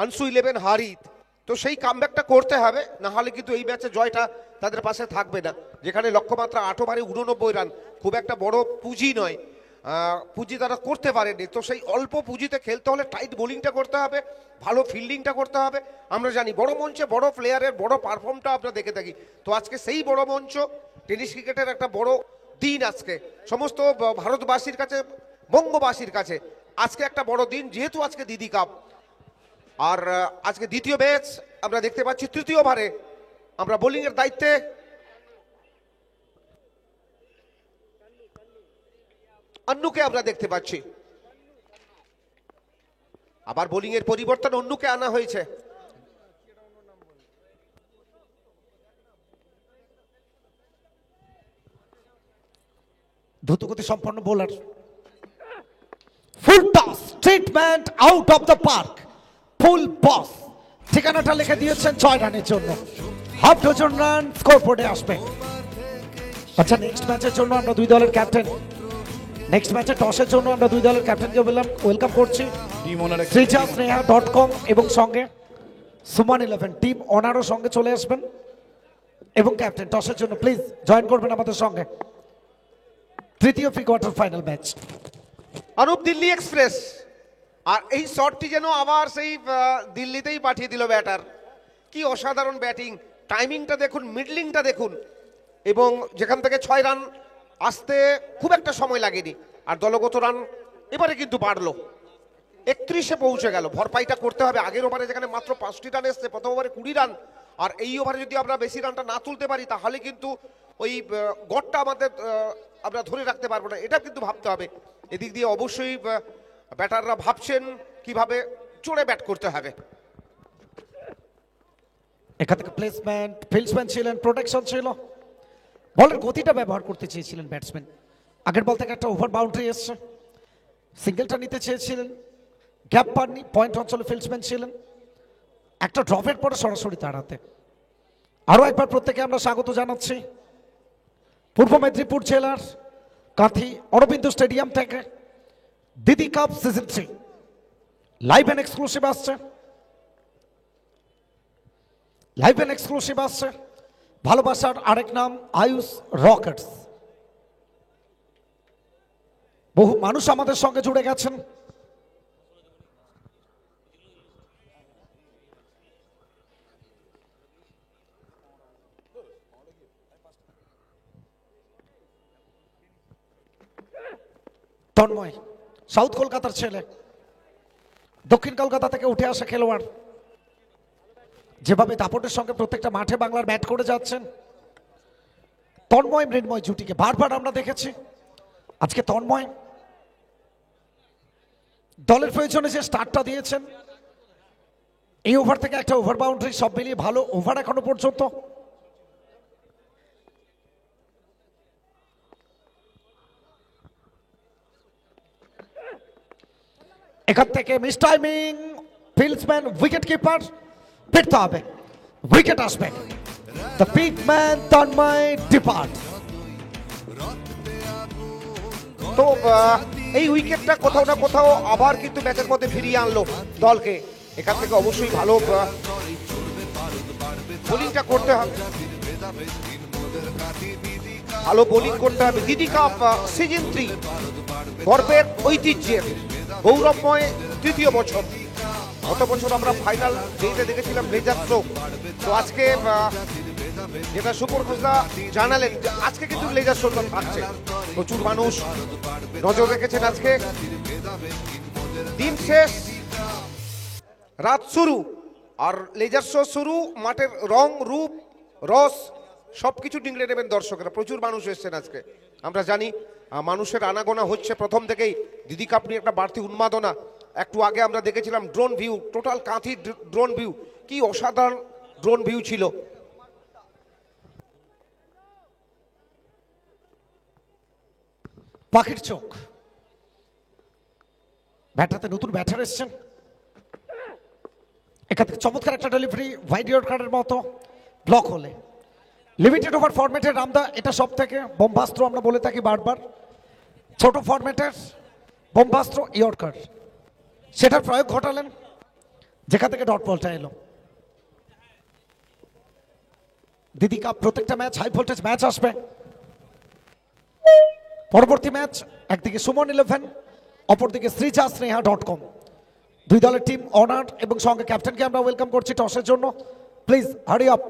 আনসু 11 হারিত। তো সেই কামব্যাকটা করতে হবে, না হলে কিন্তু এই ম্যাচে জয়টা তাদের পাশে থাকবে না। যেখানে লক্ষ্যমাত্রা 8 ওভারে 89 রান, খুব একটা বড় পুঁজি নয়, পুঁজি তারা করতে পারেনি। তো সেই অল্প পুঁজিতে খেলতে হলে টাইট বোলিংটা করতে হবে, ভালো ফিল্ডিংটা করতে হবে। আমরা জানি বড় মঞ্চে বড় প্লেয়ারের বড় পারফর্মটা আমরা দেখে থাকি। তো আজকে সেই বড় মঞ্চ, টেনিস ক্রিকেটের একটা বড় দিন আজকে সমস্ত ভারতবাসীর কাছে, বঙ্গবাসীর কাছে আজকে একটা বড় দিন, যেহেতু আজকে দিদি কাপ। আর আজকে দ্বিতীয় ম্যাচ আমরা দেখতে পাচ্ছি। তৃতীয় ওভারে আমরা বোলিং এর দায়িত্বে অন্নুকে আমরা দেখতে পাচ্ছি। আবার বোলিং এর পরিবর্তন, অন্নুকে আনা হয়েছে। দ্রুতগতি সম্পন্ন bowler, full toss, treatment out of the park, full boss. ঠিকানাটা লিখে দিয়েছেন 6 রানের জন্য, হাফ ডজন রান স্কোর বোর্ডে আসবে। আচ্ছা, নেক্সট ম্যাচের জন্য আমরা 2 দলের ক্যাপ্টেন, নেক্সট ম্যাচে টসের জন্য আমরা 2 দলের ক্যাপ্টেনকে ওয়েলকাম করছি। srijaSneha.com এবং সঙ্গে সুমান 11 টিম ওনারও সঙ্গে চলে আসবেন, এবং ক্যাপ্টেন টসের জন্য প্লিজ জয়েন করবেন আমাদের সঙ্গে। তৃতীয় pre quarter final match Anup Delhi express. আর এই শটটি যেন আবার সেই দিল্লিতেই পাঠিয়ে দিল ব্যাটার। কি অসাধারণ ব্যাটিং, টাইমিংটা দেখুন, মিডলিংটা দেখুন, এবং যেখান থেকে 6 রান আসতে খুব একটা সময় লাগেনি। আর দলগত রান এবারে কিন্তু বাড়লো, 31-এ পৌঁছে গেল। ভরপাইটা করতে হবে। আগের ওভারে যেখানে মাত্র 5টি রান এসছে, প্রথম ওভারে 20 রান, আর এই ওভারে যদি আমরা বেশি রানটা না তুলতে পারি, তাহলে কিন্তু ওই গড়টা আমাদের আমরা ধরে রাখতে পারবো না। এটা কিন্তু ভাবতে হবে। এদিক দিয়ে অবশ্যই ব্যাটাররা ভাবছেন কিভাবে চড়ে ব্যাট করতে হবে। এখান থেকে প্লেসমেন্ট, ফিল্ডসম্যান ছিলেন, প্রোটেকশন ছিল, বলের গতিটা ব্যবহার করতে চেয়েছিলেন ব্যাটসম্যান। আগের বল থেকে একটা ওভার বাউন্ডারি এসছে, সিঙ্গেলটা নিতে চেয়েছিলেন, গ্যাপ পাননি, পয়েন্ট অঞ্চলে ফিল্ডসম্যান ছিলেন, একটা ড্রপের পরে সরাসরি তাড়াতে। আরও একবার প্রত্যেকে আমরা স্বাগত জানাচ্ছি পূর্ব মেদিনীপুর জেলার কাঁথি অরবিন্দ স্টেডিয়াম থেকে Didi cup season 3 live and exclusive আসছে, লাইভ এন্ড এক্সক্লুসিভ আসছে। ভালোবাসার আরেক নাম আয়ুষ রকেটস। বহু মানুষ আমাদের সঙ্গে জুড়ে গেছেন। তন্ময় সাউথ কলকাতার ছেলে, দক্ষিণ কলকাতা থেকে উঠে আসা খেলোয়াড়, যেভাবে দাপটের সঙ্গে প্রত্যেকটা মাঠে বাংলার ব্যাট করে যাচ্ছেন। তন্ময় মৃন্ময় জুটিকে বারবার আমরা দেখেছি। আজকে তন্ময় দলের প্রয়োজনে যে স্টার্টটা দিয়েছেন, এই ওভার থেকে একটা ওভার বাউন্ডারি, সব মিলিয়ে ভালো ওভার এখনো পর্যন্ত। এখান থেকে miss timing, fieldsman, wicket keeper ফিরতে হবে, উইকেট আসবে। দ্য পিকম্যান তন্ময় ডিপার্ট। তো এই উইকেটটা কোথাও না কোথাও আবার কিন্তু ম্যাচের মধ্যে ফিরিয়ে আনলো দলকে। এখান থেকে অবশ্যই ভালো বোলিংটা করতে হবে, ভালো বোলিং করতে হবে। দিদি কাপ সিজন 3 গর্বের ঐতিহ্যের গৌরবময় তৃতীয় বছর। গত বছর আমরা ফাইনাল ডেতে দেখেছিলাম লেজার শো, তো আজকে যেটা সুপর খোসা জানালেন যে আজকে কিন্তু লেজার শো থাকছে। প্রচুর মানুষ নজর রেখেছেন আজকে। দিন শেষ, রাত শুরু, আর লেজার শো শুরু। মাঠের রং, রূপ, রস সবকিছু ডিংড়ে নেবেন দর্শকেরা। প্রচুর মানুষ এসছেন আজকে। আমরা জানি মানুষের আনাগোনা হচ্ছে প্রথম থেকেই। দিদি কাপ নিয়ে একটা বাড়তি উন্মাদনা। একটু আগে আমরা দেখেছিলাম drone view, total Kanthi drone view, কি অসাধারণ ড্রোন ভিউ ছিল। পাখির চোখ, ব্যাটাতে নতুন ব্যাটার এসছেন। এখান থেকে চমৎকার একটা ডেলিভারি, হোয়াইট ইয়র্কারের মতো, ব্লক হলে। লিমিটেড ওভার ফরম্যাটের রামদা, এটা সব থেকে বোম্বাস্ত্র আমরা বলে থাকি বারবার। ছোট ফরম্যাটের বোম্বাস্ত্র ইয়র্কার, সেটার প্রয়োগ ঘটালেন, যেখান থেকে ডট বলটা এলো। দিদি কাপ প্রত্যেকটা ম্যাচ হাই ভোল্টেজ ম্যাচ আসবে। পরবর্তী ম্যাচ একদিকে সুমন 11, অপরদিকে srijaSneha.com। দুই দলের টিম অনার এবং সঙ্গে ক্যাপ্টেনকে আমরা ওয়েলকাম করছি টসের জন্য। Please hurry up.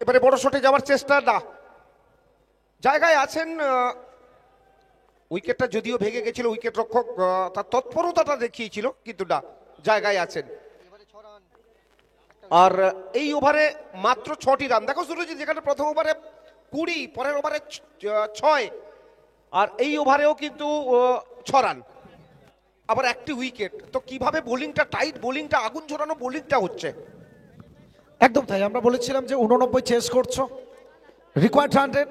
এবারে বড় শটে যাওয়ার চেষ্টা, না জায়গায় আছেন। উইকেটটা যদিও ভেঙে গেছিল, উইকেট রক্ষক তার তৎপরতাটা দেখিয়েছিল, কিন্তু না জায়গায় আছেন। আর এই ওভারে মাত্র 6টি রান। দেখো সুরজিৎ, যেখানে প্রথম ওভারে 20, পরের ওভারে 6, আর এই ওভারেও কিন্তু 6 রান, আবার একটি উইকেট। তো কিভাবে বোলিংটা, টাইট বোলিংটা, আগুন ঝরানো বোলিংটা হচ্ছে। একদম তাই, আমরা বলেছিলাম যে 89 চেস করছো, রিকোয়ার্ড 100,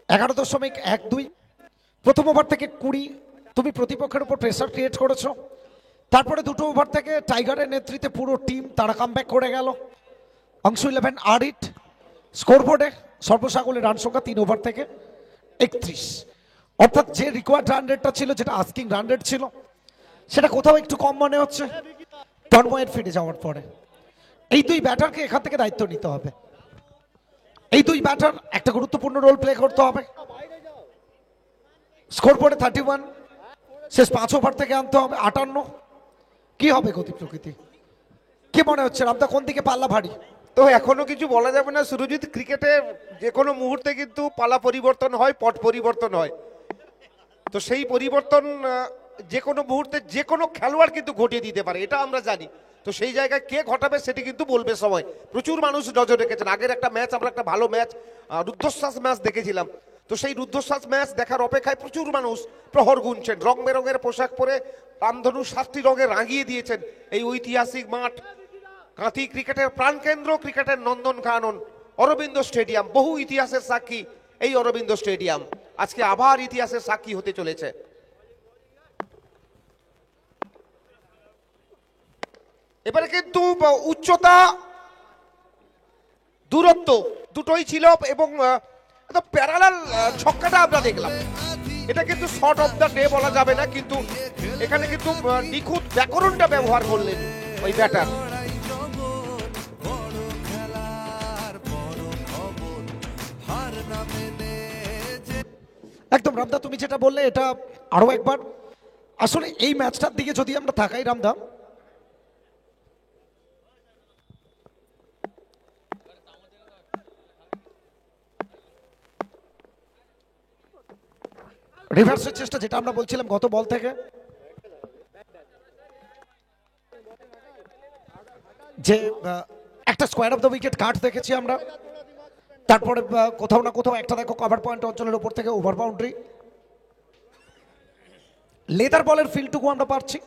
11.12। প্রথম ওভার থেকে 20 তুমি প্রতিপক্ষের উপর প্রেসার ক্রিয়েট করেছো। তারপরে দুটো ওভার থেকে টাইগারের নেতৃত্বে পুরো টিম তারা কামব্যাক করে গেল। অংশ 11 8 স্কোরবোর্ডে সর্বসাকুল্যে রান সংখ্যা 3 ওভার থেকে 31। অর্থাৎ যে রিকোয়ার্ড রান রেটটা ছিল, যেটা আস্কিং রান রেট ছিল, সেটা কোথাও একটু কম মনে হচ্ছে তন্ময়ের ফিরে যাওয়ার পরে। এই দুই ব্যাটারকে এখান থেকে দায়িত্ব নিতে হবে। এই দুই ব্যাটার একটা গুরুত্বপূর্ণ রোল প্লে করতে হবে। স্কোরবোর্ডে 31, শেষ 5 ওভার থেকে আনতে হবে 58। কি হবে গতি প্রকৃতি? কি মনে হচ্ছে রামদা, কোন দিকে পাল্লা ভারী? তো এখনো কিছু বলা যাবে না সুরজিৎ। ক্রিকেটে যে কোনো মুহূর্তে কিন্তু পালা পরিবর্তন হয়, পট পরিবর্তন হয়। তো সেই পরিবর্তন যে কোনো মুহূর্তে যে কোনো খেলোয়াড় কিন্তু ঘটিয়ে দিতে পারে, এটা আমরা জানি। তো সেই জায়গায় কে ঘটাবে সেটি কিন্তু বলবে সময়। প্রচুর মানুষ নজর রেখেছেন। আগের একটা ম্যাচ আমরা একটা ভালো ম্যাচ, রুদ্ধশ্বাস ম্যাচ দেখেছিলাম। তো তো সেই রুদ্ধশ্বাস ম্যাচ দেখার অপেক্ষায় প্রচুর মানুষ প্রহর গুনছেন, রং বেরঙের পোশাক পরে রামধনু 7টি রঙে রাঙিয়ে দিয়েছেন এই ঐতিহাসিক মাঠ। কাঁথি ক্রিকেটের প্রাণকেন্দ্র, ক্রিকেটের নন্দন কানন অরবিন্দ স্টেডিয়াম, বহু ইতিহাসের সাক্ষী এই অরবিন্দ স্টেডিয়াম আজকে আবার ইতিহাসের সাক্ষী হতে চলেছে। এবারে কিন্তু উচ্চতা, দূরত্ব দুটোই ছিল এবং প্যারালাল ছক্কাটা আমরা দেখলাম। এটা কিন্তু শর্ট অফ দ্য ডে বলা যাবে না, কিন্তু এখানে কিন্তু নিখুঁত ব্যাকরণটা ব্যবহার করলেন ওই ব্যাটার। একদম রামদা, তুমি যেটা বললে এটা আরো একবার, আসলে এই ম্যাচটার দিকে যদি আমরা তাকাই রামদা, রিভার্সের চেষ্টা যেটা আমরা বলছিলাম গত বল থেকে, যে একটা স্কোয়ার অফ দ্য উইকেট কাট দেখেছি আমরা, তারপরে কোথাও না কোথাও একটা দেখো কভার পয়েন্ট অঞ্চলের উপর থেকে ওভার বাউন্ডারি, লেদার বলের ফিল্ডটুকু আমরা পাচ্ছি,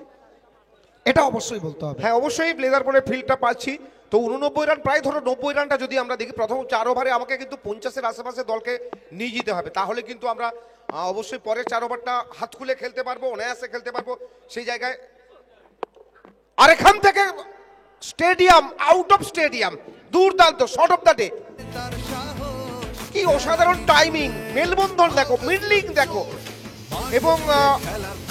এটা অবশ্যই বলতে হবে। হ্যাঁ অবশ্যই লেদার বলের ফিল্ডটা পাচ্ছি। তো 89 রান, প্রায় ধরো 90 রানটা যদি আমরা দেখি, প্রথম 4 ওভারে আমাকে কিন্তু 50-এর আশেপাশে দলকে নিয়ে যেতে হবে, তাহলে কিন্তু আমরা অবশ্যই পরের 4 ওভারটা হাত খুলে খেলতে পারবো, অনায়াসে খেলতে পারবো। সেই জায়গায় আর এখান থেকে স্টেডিয়াম, আউট অফ স্টেডিয়াম, দুর্দান্ত শট অফ দ্য ডে। কি অসাধারণ টাইমিং, মেলবন্ধন দেখো, মিডলিং দেখো, এবং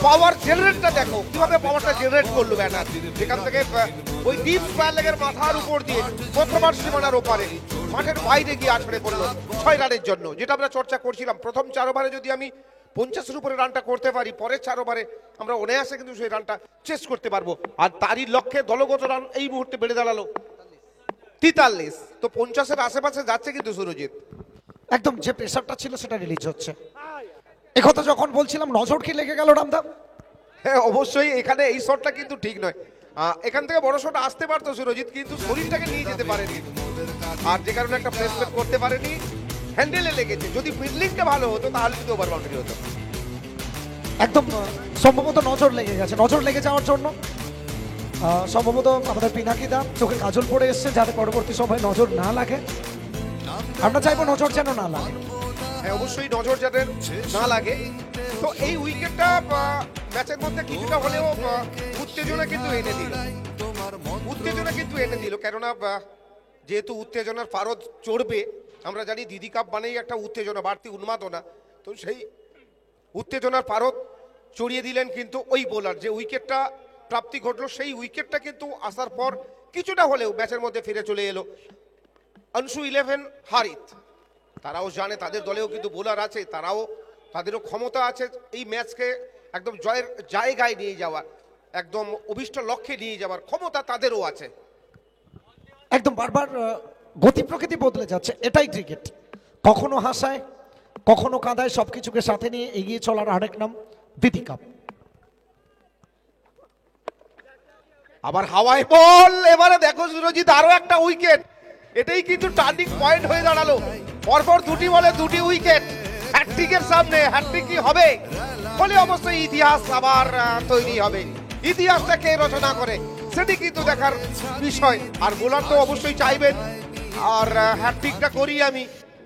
পাওয়ার জেনারেটটা দেখো, কিভাবে পাওয়ারটা জেনারেট করলো ব্যাটার, যেখান থেকে ওই ডিপ স্কয়ার লেগের মাথার উপর দিয়ে প্রথমার সীমানার ওপারে মাঠের বাইরে গিয়ে আছড়ে পড়লো 6 রানের জন্য। যেটা আমরা চর্চা করছিলাম, প্রথম 4 ওভারে যদি আমি 50-এর উপরে রানটা করতে পারি, পরের 4 ওভারে আমরা অনায়াসে কিন্তু সেই রানটা চেস করতে পারবো। আর তারই লক্ষ্যে দলগত রান এই মুহূর্তে বেড়ে দাঁড়ালো 43। তো 50-এর আশেপাশে যাচ্ছে কিন্তু সুরজিৎ। একদম যে প্রেসারটা ছিল সেটা রিলিজ হচ্ছে। একথা যখন বলছিলাম নজর কি লেগে গেল রামদা? হ্যাঁ অবশ্যই, এখানে এই শটটা কিন্তু ঠিক নয়, এখান থেকে বড় শট আসতে পারতো সুরজিৎ, কিন্তু শরীরটাকে নিয়ে যেতে পারেনি, আর যে কারণে একটা প্লেসমেন্ট করতে পারেনি, হ্যান্ডেলে লেগেছে। যদি ফিল্ডিংটা ভালো হতো তাহলে কিন্তু ওভার বাউন্ডারি হতো। একদম সম্ভবত নজর লেগে গেছে, নজর লেগে যাওয়ার জন্য সম্ভবত আমাদের পিনাকি দা চোখে কাজল পড়ে এসছে, যাতে পরবর্তী সময় নজর না লাগে। আমরা চাইবো নজর যেন না লাগে। হ্যাঁ অবশ্যই নজর যাতে না লাগে। তো এই উইকেটটা ম্যাচের মধ্যে কিছুটা হলেও উত্তেজনা কিন্তু এনে দিল, উত্তেজনা কিন্তু এনে দিল, কেননা যেহেতু উত্তেজনার পারদ চড়বে, আমরা জানি দিদি কাপ মানেই একটা উত্তেজনা, বাড়তি উন্মাদনা। তো সেই উত্তেজনার পারদ চড়িয়ে দিলেন কিন্তু ওই বোলার, যে উইকেটটা প্রাপ্তি ঘটলো সেই উইকেটটা কিন্তু আসার পর কিছুটা হলেও ম্যাচের মধ্যে ফিরে চলে এলো অংশু 11 হারিত। তারাও জানে তাদের দলেও কিন্তু বোলার আছে, তারাও তাদেরও ক্ষমতা আছে এই ম্যাচকে একদম জয়ের জায়গায় নিয়ে যাওয়ার, একদম অভিষ্ট লক্ষ্যে নিয়ে যাওয়ার ক্ষমতা তাদেরও আছে। একদম বারবার গতি প্রকৃতি বদলে যাচ্ছে, এটাই ক্রিকেট। কখনো হাসায়, কখনো কাঁদায়, সবকিছুকে সাথে নিয়ে এগিয়ে চলার আরেক নাম দিদি কাপ। আবার হাওয়ায় বল, এবারে দেখো সুরজিৎ আরো একটা উইকেট, এটাই কিন্তু টার্নিং পয়েন্ট হয়ে দাঁড়ালো। পরপর 2টি বলে 2টি উইকেট, হ্যাটট্রিকের সামনে হ্যাটট্রিক কি হবে? বলে অবশ্যই ইতিহাস আবার তৈরি হবে, ইতিহাসটা কে রচনা করে সেটি কিন্তু দেখার বিষয়। আর বোলার তো অবশ্যই চাইবেন আর হ্যাটট্রিকটা করি আমি,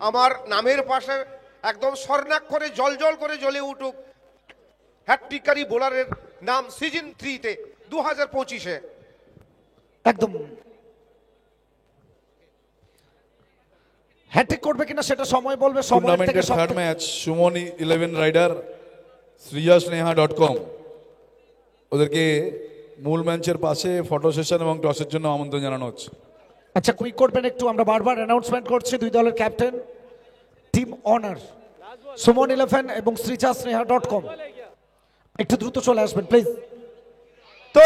আমার নামের পাশে একদম স্বর্ণাক্ষরে জল জল করে জ্বলে উঠুক হ্যাটট্রিককারী বোলারের নাম সিজন 3-তে 2025-এ। একদম হ্যাটট্রিক করবে কিনা সেটা সময় বলবে। টুর্নামেন্টের third match Suman 11 rider srijaSneha.com ওদেরকে মূল ম্যাচের পাশে ফটো সেশন এবং টসের জন্য আমন্ত্রণ জানানো হচ্ছে। আচ্ছা কুইক করবেন একটু, আমরা বারবার অ্যানাউন্সমেন্ট করছি। দুই দলের ক্যাপ্টেন, টিম অনার সুমন 11 এবং srijaSneha.com, একটু দ্রুত চলে আসবেন প্লিজ। তো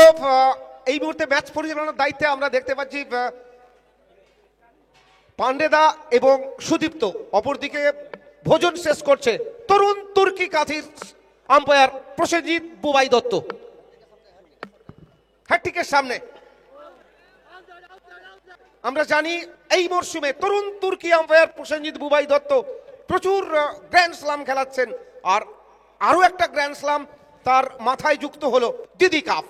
এই মুহূর্তে ম্যাচ পরিচালনার দায়িত্বে আমরা দেখতে পাচ্ছি পান্ডেদা এবং সুদীপ্ত, অপরদিকে ভোজন শেষ করছে তরুণ তুর্কি কাঁথির আম্পায়ার প্রসেনজিৎ বুবাই দত্ত। হ্যাটট্রিকের সামনে আমরা জানি এই মরশুমে তরুণ তুর্কি আম্পায়ার প্রসেনজিৎ বুবাই দত্ত প্রচুর গ্র্যান্ড স্লাম খেলাচ্ছেন, আর আরো একটা গ্র্যান্ড স্লাম তার মাথায় যুক্ত হলো দিদি কাপ।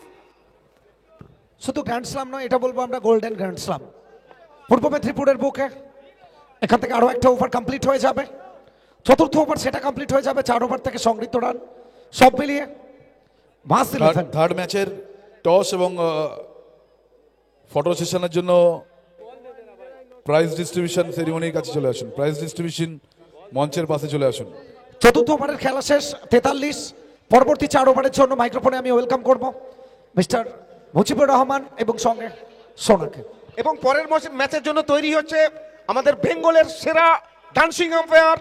শুধু গ্র্যান্ড স্লাম নয়, এটা বলবো আমরা গোল্ডেন গ্র্যান্ড স্লাম। পূর্ব মেদিনীপুরের বুকে এখান থেকে আরো একটা ওভার কমপ্লিট হয়ে যাবে, চতুর্থ ওভার সেটা কমপ্লিট হয়ে যাবে, 4 ওভার থেকে সংগৃহীত রান সব মিলিয়ে মাস 11। থার্ড ম্যাচের টস এবং ফটো সেশনের জন্য প্রাইজ ডিস্ট্রিবিউশন সেরিমনির কাছে চলে আসুন, প্রাইজ ডিস্ট্রিবিউশন মঞ্চের পাশে চলে আসুন। চতুর্থ ওভারের খেলা শেষ, 43। পরবর্তী 4 ওভারের জন্য মাইক্রোফোনে আমি ওয়েলকাম করব মিস্টার মুজিবুর রহমান এবং সঙ্গে সোনাকে। এবং পরের ম্যাচের জন্য তৈরি হচ্ছে আমাদের বেঙ্গলের সেরা ডান্সিং আম্পায়ার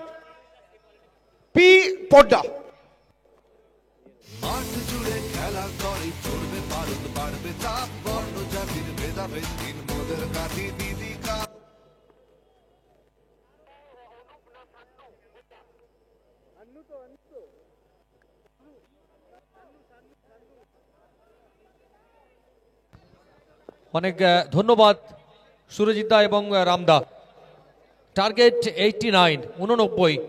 পি পড্ডা। মাঠ জুড়ে খেলার তরে চড়বে পারদ বাড়বে তাপ, বর্ণ জাতির ভেদাভেদ দিন মোদের কাঠি দিদি কাপ। অনেক ধন্যবাদ সুরজিৎ দা এবং রামদা। টার্গেট 89, 89।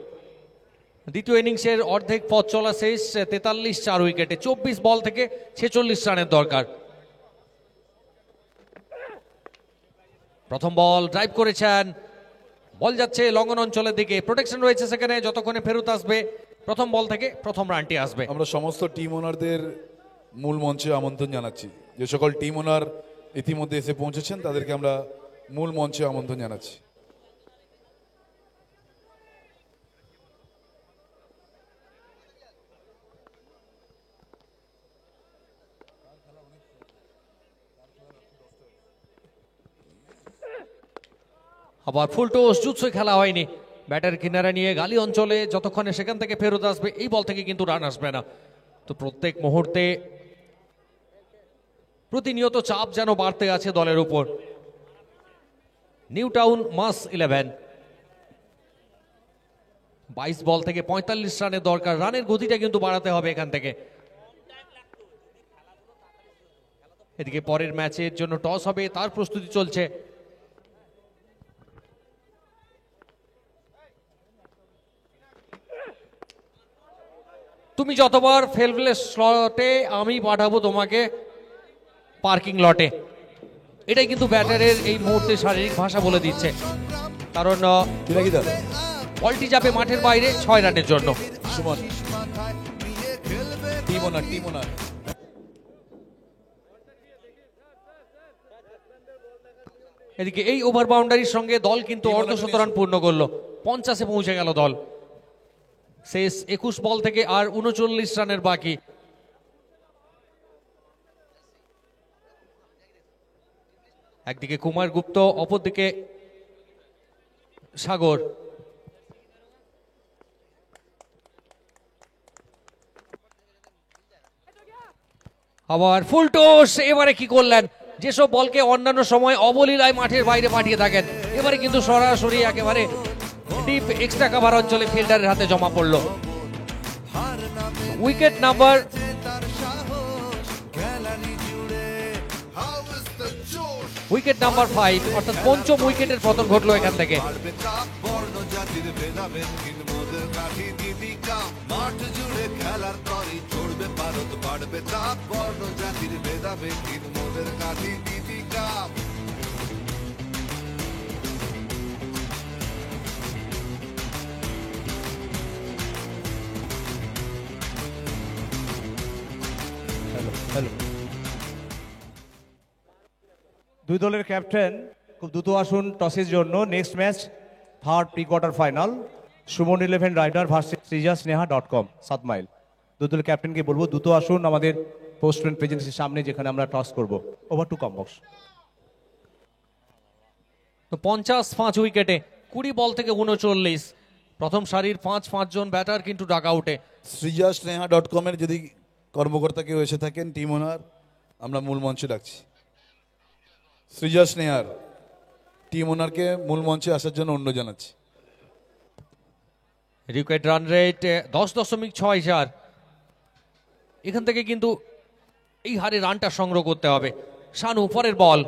দ্বিতীয় ইনিংসের অর্ধেক পথ চলা শেষ, 43 4 উইকেটে, 24 বল থেকে 46 রানের দরকার। প্রথম বল ড্রাইভ করেছেন, বল যাচ্ছে লঙ্ঘন অঞ্চলের দিকে, প্রোটেকশন রয়েছে সেখানে, যতক্ষণে ফেরত আসবে প্রথম বল থেকে প্রথম রানটি আসবে। আমরা সমস্ত টিম ওনারদের মূল মঞ্চে আমন্ত্রণ জানাচ্ছি। যে সকল টিম ওনার ইতিমধ্যে এসে পৌঁছেছেন তাদেরকে আমরা মূল মঞ্চে আমন্ত্রণ জানাচ্ছি। আবার ফুল টস, জুৎসই খেলা হয়নি, ব্যাটার কিনারা নিয়ে গালি অঞ্চলে, যতক্ষণে সেখান থেকে ফেরত আসবে এই বল থেকে কিন্তু রান আসবে না। তো প্রত্যেক মুহূর্তে প্রতিনিয়ত চাপ যেন বাড়তে আছে দলের উপর। নিউ টাউন মাস 11, 22 বল থেকে 45 রানের দরকার, রানের গতিটা কিন্তু বাড়াতে হবে এখান থেকে। এদিকে পরের ম্যাচের জন্য টস হবে, তার প্রস্তুতি চলছে। তুমি যতবার ফেলবে স্লটে, আমি পাঠাবো তোমাকে পার্কিং লটে। এটাই কিন্তু ব্যাটারের এই মুহূর্তে শারীরিক ভাষা বলে দিচ্ছে, কারণ বলটি যাবে মাঠের বাইরে 6 রানের জন্য। সুমন টিম ওনার এদিকে এই ওভার বাউন্ডারির সঙ্গে দল কিন্তু অর্ধশতরান পূর্ণ করলো, 50-এ পৌঁছে গেল দল। শেষ 21 বল থেকে আর 39 রানের বাকি। একদিকে কুমার গুপ্ত, অপরদিকে সাগর। আবার ফুল টস, এবারে কি করলেন? যেসব বলকে অন্যান্য সময় অবলীলায় মাঠের বাইরে পাঠিয়ে থাকেন, এবারে কিন্তু সরাসরি একেবারে ডিপ এক্সট্রা কাভার অঞ্চলে ফিল্ডারের হাতে জমা পড়লো। উইকেট নাম্বার 5, অর্থাৎ পঞ্চম উইকেটের পতন ঘটলো এখান থেকে। বর্ণ জাতির ভেদাভেদ দিন মোদের কাঠি দিদি কাপ। মাঠ জুড়ে খেলার তরে চড়বে পারদ বাড়বে তাপ, বর্ণ জাতির ভেদাভেদ দিন মোদের কাঠি দিদি কাপ। দুই দলের ক্যাপ্টেন খুব দ্রুত আসুন টসের জন্য। Next match third pre quarter final, Suman 11 rider versus srijaSneha.com 7 mile. দুই দলের ক্যাপ্টেনকে বলবো দ্রুত আসুন আমাদের পোস্টম্যান প্রেজেন্সির সামনে, যেখানে আমরা টস করব। Over to comm box. তো 50-5 উইকেটে, 20 বল থেকে 39। প্রথম সারির 5 জন ব্যাটার কিন্তু ডাক আউটে। srijaSneha.com এর যদি কর্মকর্তা কেউ এসে থাকেন টিম ওনার, আমরা মূল মঞ্চে ডাকছি। সৃজা স্নেহার টিম ওনারকে মূল মঞ্চে আসার জন্য অনুরোধ জানাচ্ছি। Required run rate 10.64। এখান থেকে কিন্তু এই হারে রানটা সংগ্রহ করতে হবে। শানু পরের বল,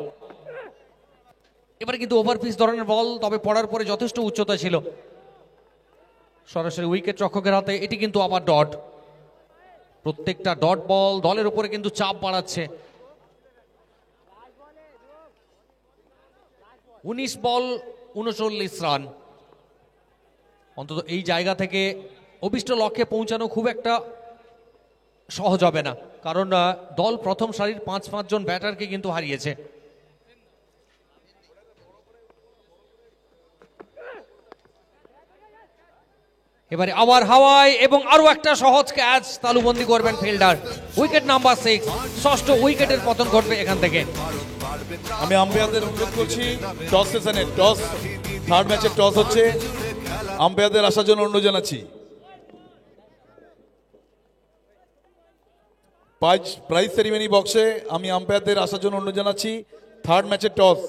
এবারে কিন্তু ওভার পিচ ধরনের বল, তবে পড়ার পরে যথেষ্ট উচ্চতা ছিল। সরাসরি উইকেট রক্ষকের হাতে, এটি কিন্তু আবার ডট। প্রত্যেকটা ডট বল দলের উপরে কিন্তু চাপ বাড়াচ্ছে। 19 বল 39 রান। অন্তত এই জায়গা থেকে অভিষ্ট লক্ষ্যে পৌঁছানো খুব একটা সহজ হবে না, কারণ দল প্রথম সারির 5 জন ব্যাটারকে কিন্তু হারিয়েছে। এবারে আবার হাওয়ায় এবং আরো একটা সহজ ক্যাচ তালুবন্দি করবেন ফিল্ডার। উইকেট নাম্বার 6, ষষ্ঠ উইকেটের পতন ঘটবে এখান থেকে। আমি আম্পায়ারদের অনুরোধ করছি, টস সেশনে টস, থার্ড ম্যাচের টস হচ্ছে, আম্পায়ারদের আসার জন্য অনুরোধ জানাচ্ছি। প্রাইজ সেরিমনি বক্সে আমি আম্পায়ারদের আসার জন্য অনুরোধ জানাচ্ছি। থার্ড ম্যাচের টস,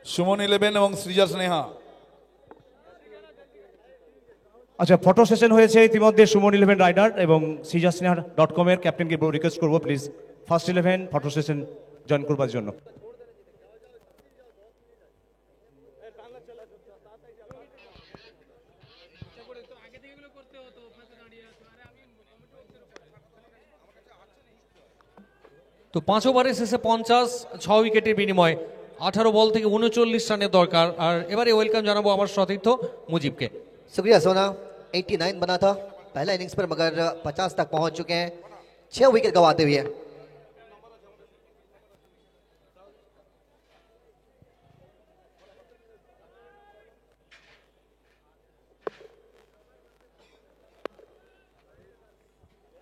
সুমন 11 এবং সৃজা স্নেহা। আচ্ছা, ফটো সেশন হয়েছে ইতিমধ্যে সুমন 11 রাইডার এবং sijasneha.com এর ক্যাপ্টেনকে রিকোয়েস্ট করবো please first 11 photo session join করবার জন্য। তো 5 ওভারের শেষে 50, 6 উইকেটের বিনিময়ে 18 বল থেকে 39 রানের দরকার। আর এবারে ওয়েলকাম জানাবো আমার সতীর্থ মুজিবকে। शुक्रिया सोना। 89 बना था पहला इनिंग्स पर, मगर 50 तक पहुंच चुके हैं 6 विकेट गंवाते हुए।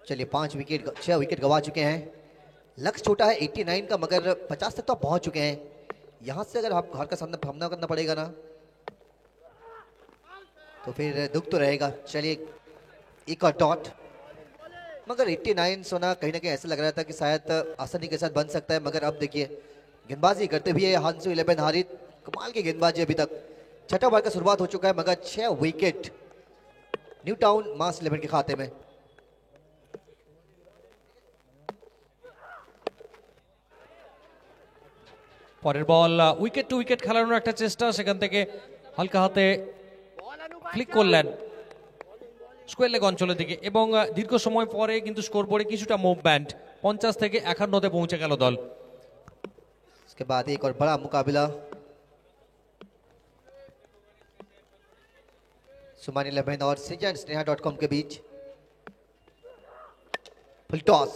चलिए 6 विकेट गंवा चुके हैं। लक्ष्य छोटा है 89 का, मगर 50 तक तो पहुंच चुके हैं। यहां से अगर आप घर का सामना करना पड़ेगा ना, तो फिर दुख तो रहेगा। चलिए एक और डॉट, मगर 89 सोना कहीं ना कहीं ऐसा लग रहा था कि शायद आसानी के साथ बन सकता है, मगर अब देखिए गेंदबाजी करते हुए हांसू 11 हारित, कमाल की गेंदबाजी अभी तक। छठा ओवर का शुरुआत हो चुका है, मगर 6 विकेट न्यू टाउन मास 11 के खाते में। পরের বল উইকেট টু উইকেট খেলানোর একটা চেষ্টা, সেখান থেকে হালকা হাতে ফ্লিক করলেন স্কোয়ার লেগ অঞ্চলের দিকে এবং দীর্ঘ সময় পরে কিন্তু স্কোর বোর্ডে কিছুটা মুভমেন্ট, 50 থেকে 51-তে পৌঁছে গেল দল। इसके बाद एक और बड़ा मुकाबला सुमान 11 और sijasneha.com के बीच। Full toss,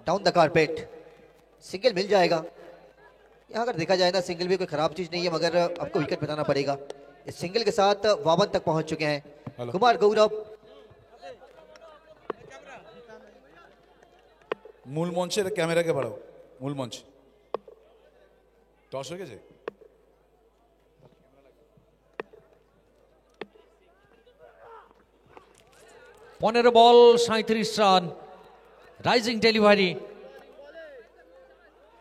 down the carpet, single मिल जाएगा। यहाँ अगर देखा जाए ना, सिंगल भी कोई खराब चीज नहीं है, मगर आपको विकेट बनाना पड़ेगा। इस सिंगल के साथ 52 तक पहुंच चुके हैं कुमार गौरव। মূল মঞ্চের ক্যামেরাকে বাড়াও, মূল মঞ্চ টস হয়ে গেছে। পনেরো বল 37 রান, রাইজিং ডেলিভারি।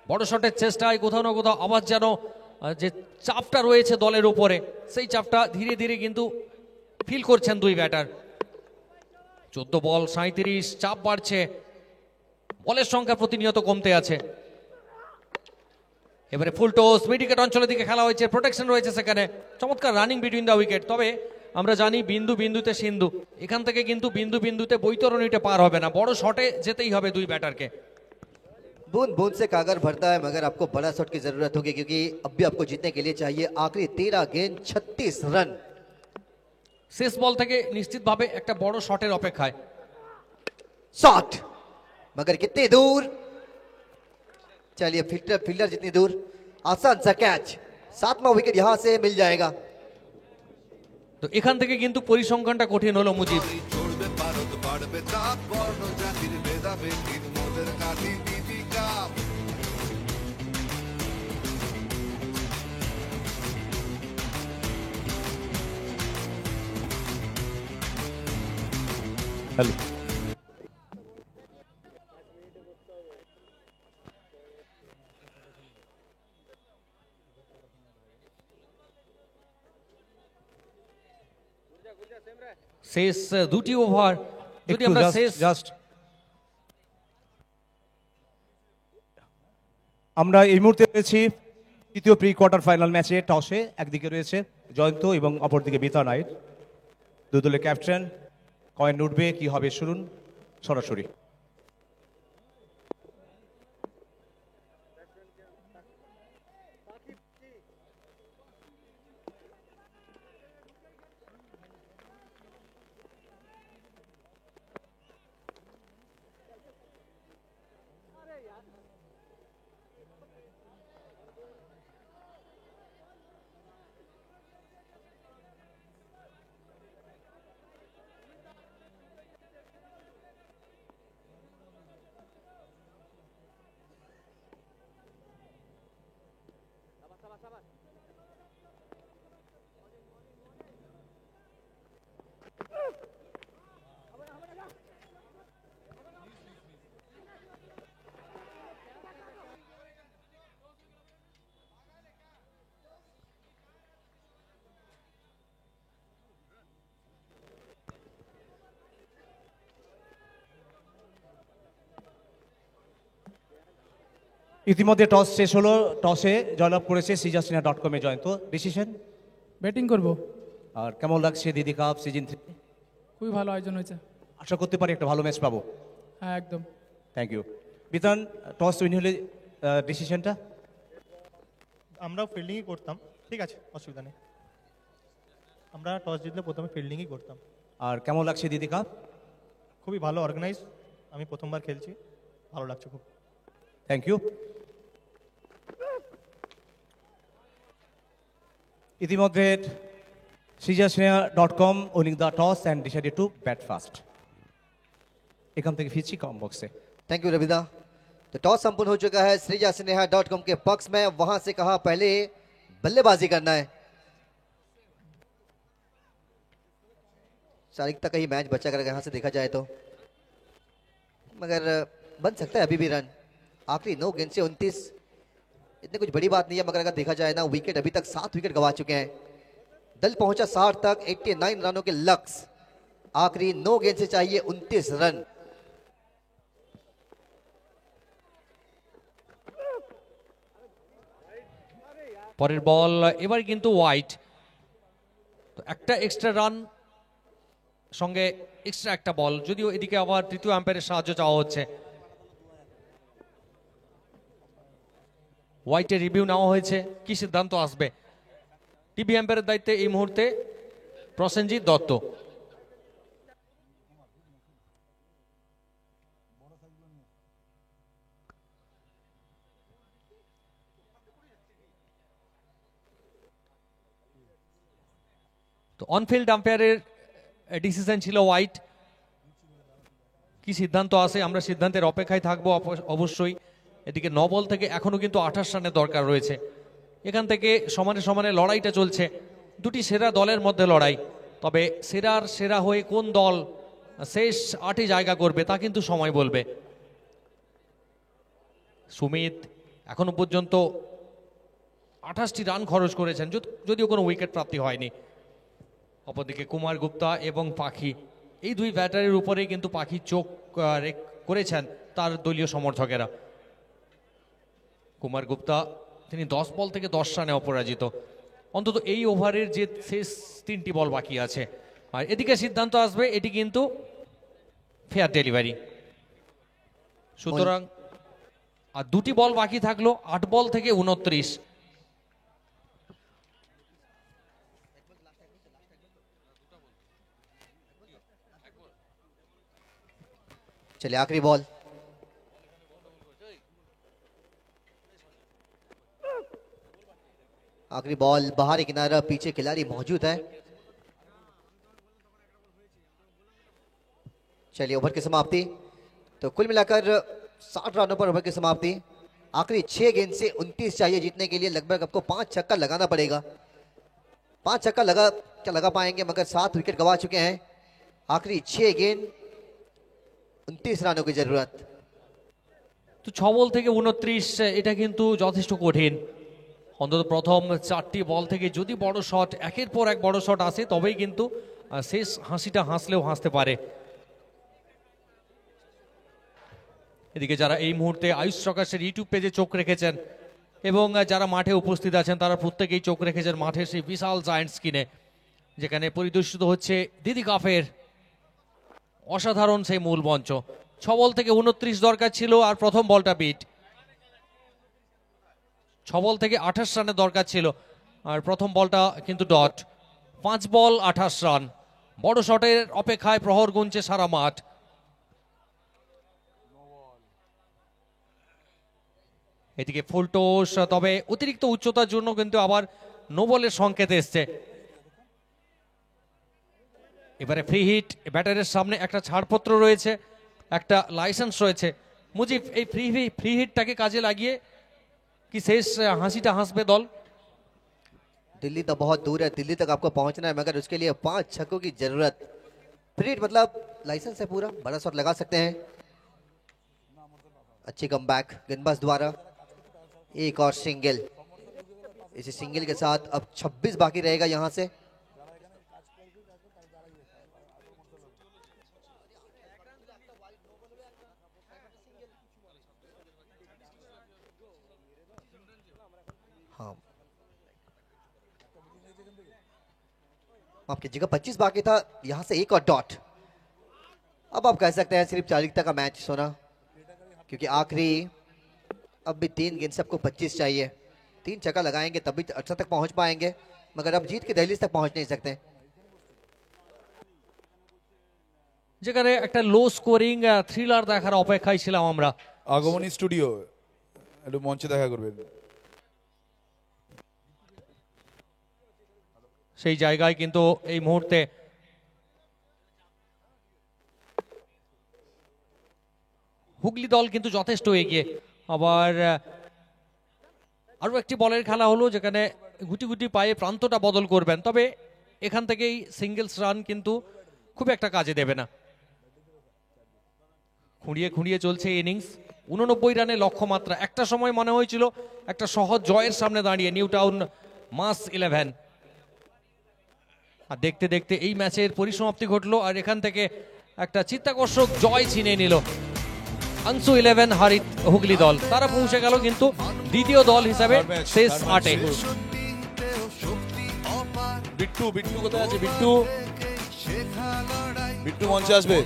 বড় শটের চেষ্টায় কোথাও না কোথাও আবার যেন যে চাপটা রয়েছে দলের উপরে, সেই চাপটা ধীরে ধীরে কিন্তু ফিল করছেন দুই ব্যাটার। 14 বল 37, চাপ বাড়ছে, বলের সংখ্যা প্রতিনিয়ত কমতে আছে। এবারে ফুল টস, মিড উইকেট অঞ্চলের দিকে খেলা হয়েছে, প্রোটেকশন রয়েছে সেখানে, চমৎকার রানিং বিটুইন দ্য উইকেট। তবে আমরা জানি বিন্দু বিন্দুতে সিন্ধু, এখান থেকে কিন্তু বিন্দু বিন্দুতে বৈতরণীটা পার হবে না, বড় শটে যেতেই হবে দুই ব্যাটারকে। बूंद बूंद से कागर भरता है, मगर आपको बड़ा शॉट की जरूरत होगी, क्योंकि अब भी आपको जीतने के लिए चाहिए आखिरी 13 गेंद 36 रन। শেষ বল থেকে নিশ্চিতভাবে একটা বড় শটের অপেক্ষায়। शॉट, मगर कितनी दूर। चलिए फील्डर जितनी दूर, आसान सा कैच, 7वां विकेट यहां से मिल जाएगा। তো এখান থেকে কিন্তু পরিসংখ্যানটা কঠিন হলো মুজিব। চড়বে পারদ বাড়বে তাপ, বর্ণ জাতির ভেদাভেদ মোদের কাঠি দীপিকা। হ্যালো, শেষ দুটি ওভার যদি আমরা জাস্ট আমরা এই মুহূর্তে রয়েছি তৃতীয় প্রি কোয়ার্টার ফাইনাল ম্যাচে। টসে একদিকে রয়েছে জয়ন্ত এবং অপরদিকে বিতা নাইট, দুই দলের ক্যাপ্টেন। কয়েন উঠবে, কি হবে শুনুন সরাসরি। ইতিমধ্যে টস শেষ হলো, টসে জয়লাভ করেছে সিজাসিনা.com এ জয়ন্ত। ডিসিশন ব্যাটিং করব। আর কেমন লাগছে দিদি কাপ সিজন 3? খুবই ভালো আয়োজন হয়েছে। আশা করতে পারি একটা ভালো ম্যাচ পাবো। হ্যাঁ একদম। Thank you. Bitan, toss win হলে ডিসিশনটা? আমরাও ফিল্ডিংই করতাম, ঠিক আছে অসুবিধা নেই। আমরা টস জিতলে প্রথমে ফিল্ডিংই করতাম। আর কেমন লাগছে দিদি কাপ? খুবই ভালো অর্গানাইজ, আমি প্রথমবার খেলছি, ভালো লাগছে খুব। Thank you. ইতিমধ্যে সিজাসিনা.com winning the toss and decided to bat first. এখান থেকে ফিরছি কম বক্সে। थैंक यू रविदा। तो टॉस संपूर्ण हो चुका है सृजासिन्हा.com के पक्ष में। वहां से कहा पहले बल्लेबाजी करना है। शारीरिक तक ही मैच बचा कर यहां से देखा जाए तो, मगर बन सकता है अभी भी रन। आखिरी 9 गेंद से 29, इतनी कुछ बड़ी बात नहीं है, मगर अगर देखा जाए ना, विकेट अभी तक 7 विकेट गवा चुके हैं। दल पहुंचा 60 तक, 89 रनों के लक्ष्य। आखिरी 9 गेंद से चाहिए 29 रन। পরের বল এবার কিন্তু ওয়াইড। তো একটা এক্সট্রা রান সঙ্গে এক্সট্রা একটা বল, যদিও এদিকে আবার তৃতীয় আম্পায়ারের সাহায্য চাওয়া হচ্ছে। হোয়াইটের রিভিউ নেওয়া হয়েছে, কি সিদ্ধান্ত আসবে? টিভি আম্পায়ারের দায়িত্বে এই মুহূর্তে প্রসেনজিৎ দত্ত। তো অনফিল্ড আম্পায়ারের ডিসিশন ছিল হোয়াইট। কি সিদ্ধান্ত আসে, আমরা সিদ্ধান্তের অপেক্ষায় থাকবো অবশ্যই। এদিকে 9 বল থেকে এখনো কিন্তু 28 রানের দরকার রয়েছে। এখান থেকে সমানে সমানে লড়াইটা চলছে, দুটি সেরা দলের মধ্যে লড়াই। তবে সেরার সেরা হয়ে কোন দল শেষ 8-এ জায়গা করবে তা কিন্তু সময় বলবে। সুমিত এখনো পর্যন্ত 28টি রান খরচ করেছেন, যদিও কোনো উইকেট প্রাপ্তি হয়নি। অপরদিকে কুমার গুপ্তা এবং পাখি, এই দুই ব্যাটারের উপরেই কিন্তু পাখি চোখ করেছেন তার দলীয় সমর্থকেরা। কুমার গুপ্তা তিনি 10 বল থেকে 10 রানে অপরাজিত। অন্তত এই ওভারের যে শেষ 3টি বল বাকি আছে। আর এদিকে সিদ্ধান্ত আসবে, এটি কিন্তু ফেয়ার ডেলিভারি। সুতরাং আর 2টি বল বাকি থাকলো, 8 বল থেকে 29। चलिए आखिरी बॉल। आखिरी बॉल, बाहरी किनारा, पीछे खिलाड़ी मौजूद है। चलिए ओवर की समाप्ति। तो कुल मिलाकर 60 रनों पर ओवर की समाप्ति। आखिरी 6 गेंद से 29 चाहिए जीतने के लिए। लगभग आपको 5 छक्का लगाना पड़ेगा। 5 छक्का लगा पाएंगे, मगर 7 विकेट गवा चुके हैं। आखिरी 6 गेंद, 29 রানও কি জরুরত। তো 6 বল থেকে 29, এটা কিন্তু যথেষ্ট কঠিন। অন্তত প্রথম 4টি বল থেকে যদি বড় শট, একের পর এক বড় শট আসে, তবেই কিন্তু শেষ হাসিটা হাসলেও হাসতে পারে। এদিকে যারা এই মুহূর্তে আয়ুষ প্রকাশের ইউটিউব পেজে চোখ রেখেছেন, এবং যারা মাঠে উপস্থিত আছেন তারা প্রত্যেকেই চোখ রেখেছেন মাঠের সেই বিশাল জায়ান্ট স্ক্রিনে, যেখানে পরিদর্শিত হচ্ছে দিদি কাপের অসাধারণ সেই মূল মঞ্চ। 6 বল থেকে 29 দরকার ছিল আর প্রথম বলটা বিট। 6 বল থেকে 28 রানের দরকার ছিল আর প্রথম বলটা কিন্তু ডট। 5 বল 28 রান। বড় শটের অপেক্ষায় প্রহর গুনছে সারা মাঠ। এদিকে ফুলটোস, তবে অতিরিক্ত উচ্চতার জন্য কিন্তু আবার নো বলের সংকেত এসছে। এবারে ফ্রি হিট, ব্যাটারের সামনে একটা ছাড়পত্র রয়েছে, একটা লাইসেন্স রয়েছে। মুজিব, এই ফ্রি হিটটাকে কাজে লাগিয়ে কি শেষ হাসিটা হাসবে দল? दिल्ली तो बहुत दूर है, दिल्ली तक आपको पहुंचना है, मगर उसके लिए 5 छक्कों की जरूरत। फ्री हिट मतलब लाइसेंस है पूरा, बड़ा शॉट लगा सकते हैं। अच्छी कमबैक गेंदबाज द्वारा, एक और सिंगल। इसी सिंगल के साथ अब 26 बाकी रहेगा यहां से। हाँ, माफ कीजिएगा, 25 बाकी था, यहां से एक और डॉट। अब आप कह सकते हैं सिर्फ 40 का मैच सोना, क्योंकि आखिरी अब भी 3 गेंद से आपको 25 चाहिए। 3 छक्का लगाएंगे तभी 68 तक पहुंच पाएंगे, मगर अब जीत के दहलीज तक पहुंच नहीं सकते। যেখানে একটা লো স্কোরিং থ্রিলার দেখার অপেক্ষায় ছিলাম আমরা। আগমনী স্টুডিও একটু মঞ্চে দেখা করবেন। সেই জায়গায় কিন্তু এই মুহূর্তে হুগলি দল কিন্তু যথেষ্ট এগিয়ে। আবার আরো একটি বলের খেলা হলো, যেখানে গুটি গুটি পায়ে প্রান্তটা বদল করবেন, তবে এখান থেকেই সিঙ্গেলস রান কিন্তু খুব একটা কাজে দেবে না। খুঁড়িয়ে খুঁড়িয়ে চলছে ইনিংস। 89 রানে লক্ষ্যমাত্রা। একটা সময় মনে হয়েছিল একটা সহজ জয়ের সামনে দাঁড়িয়ে নিউ টাউন মাস 11। আর দেখতে দেখতে এই ম্যাচের পরিসমাপ্তি ঘটলো, আর এখান থেকে একটা চিত্তাকর্ষক জয় ছিনিয়ে নিল আনসু 11 হারিত হুগলি দল। তারা পৌঁছে গেল কিন্তু দ্বিতীয় দল হিসাবে শেষ 8-এ। বিট্টু, বিট্টু কোথায় আছে? বিট্টু, বিট্টু মঞ্চে আসবে।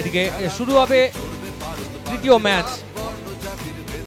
এদিকে শুরু হবে তৃতীয় ম্যাচ।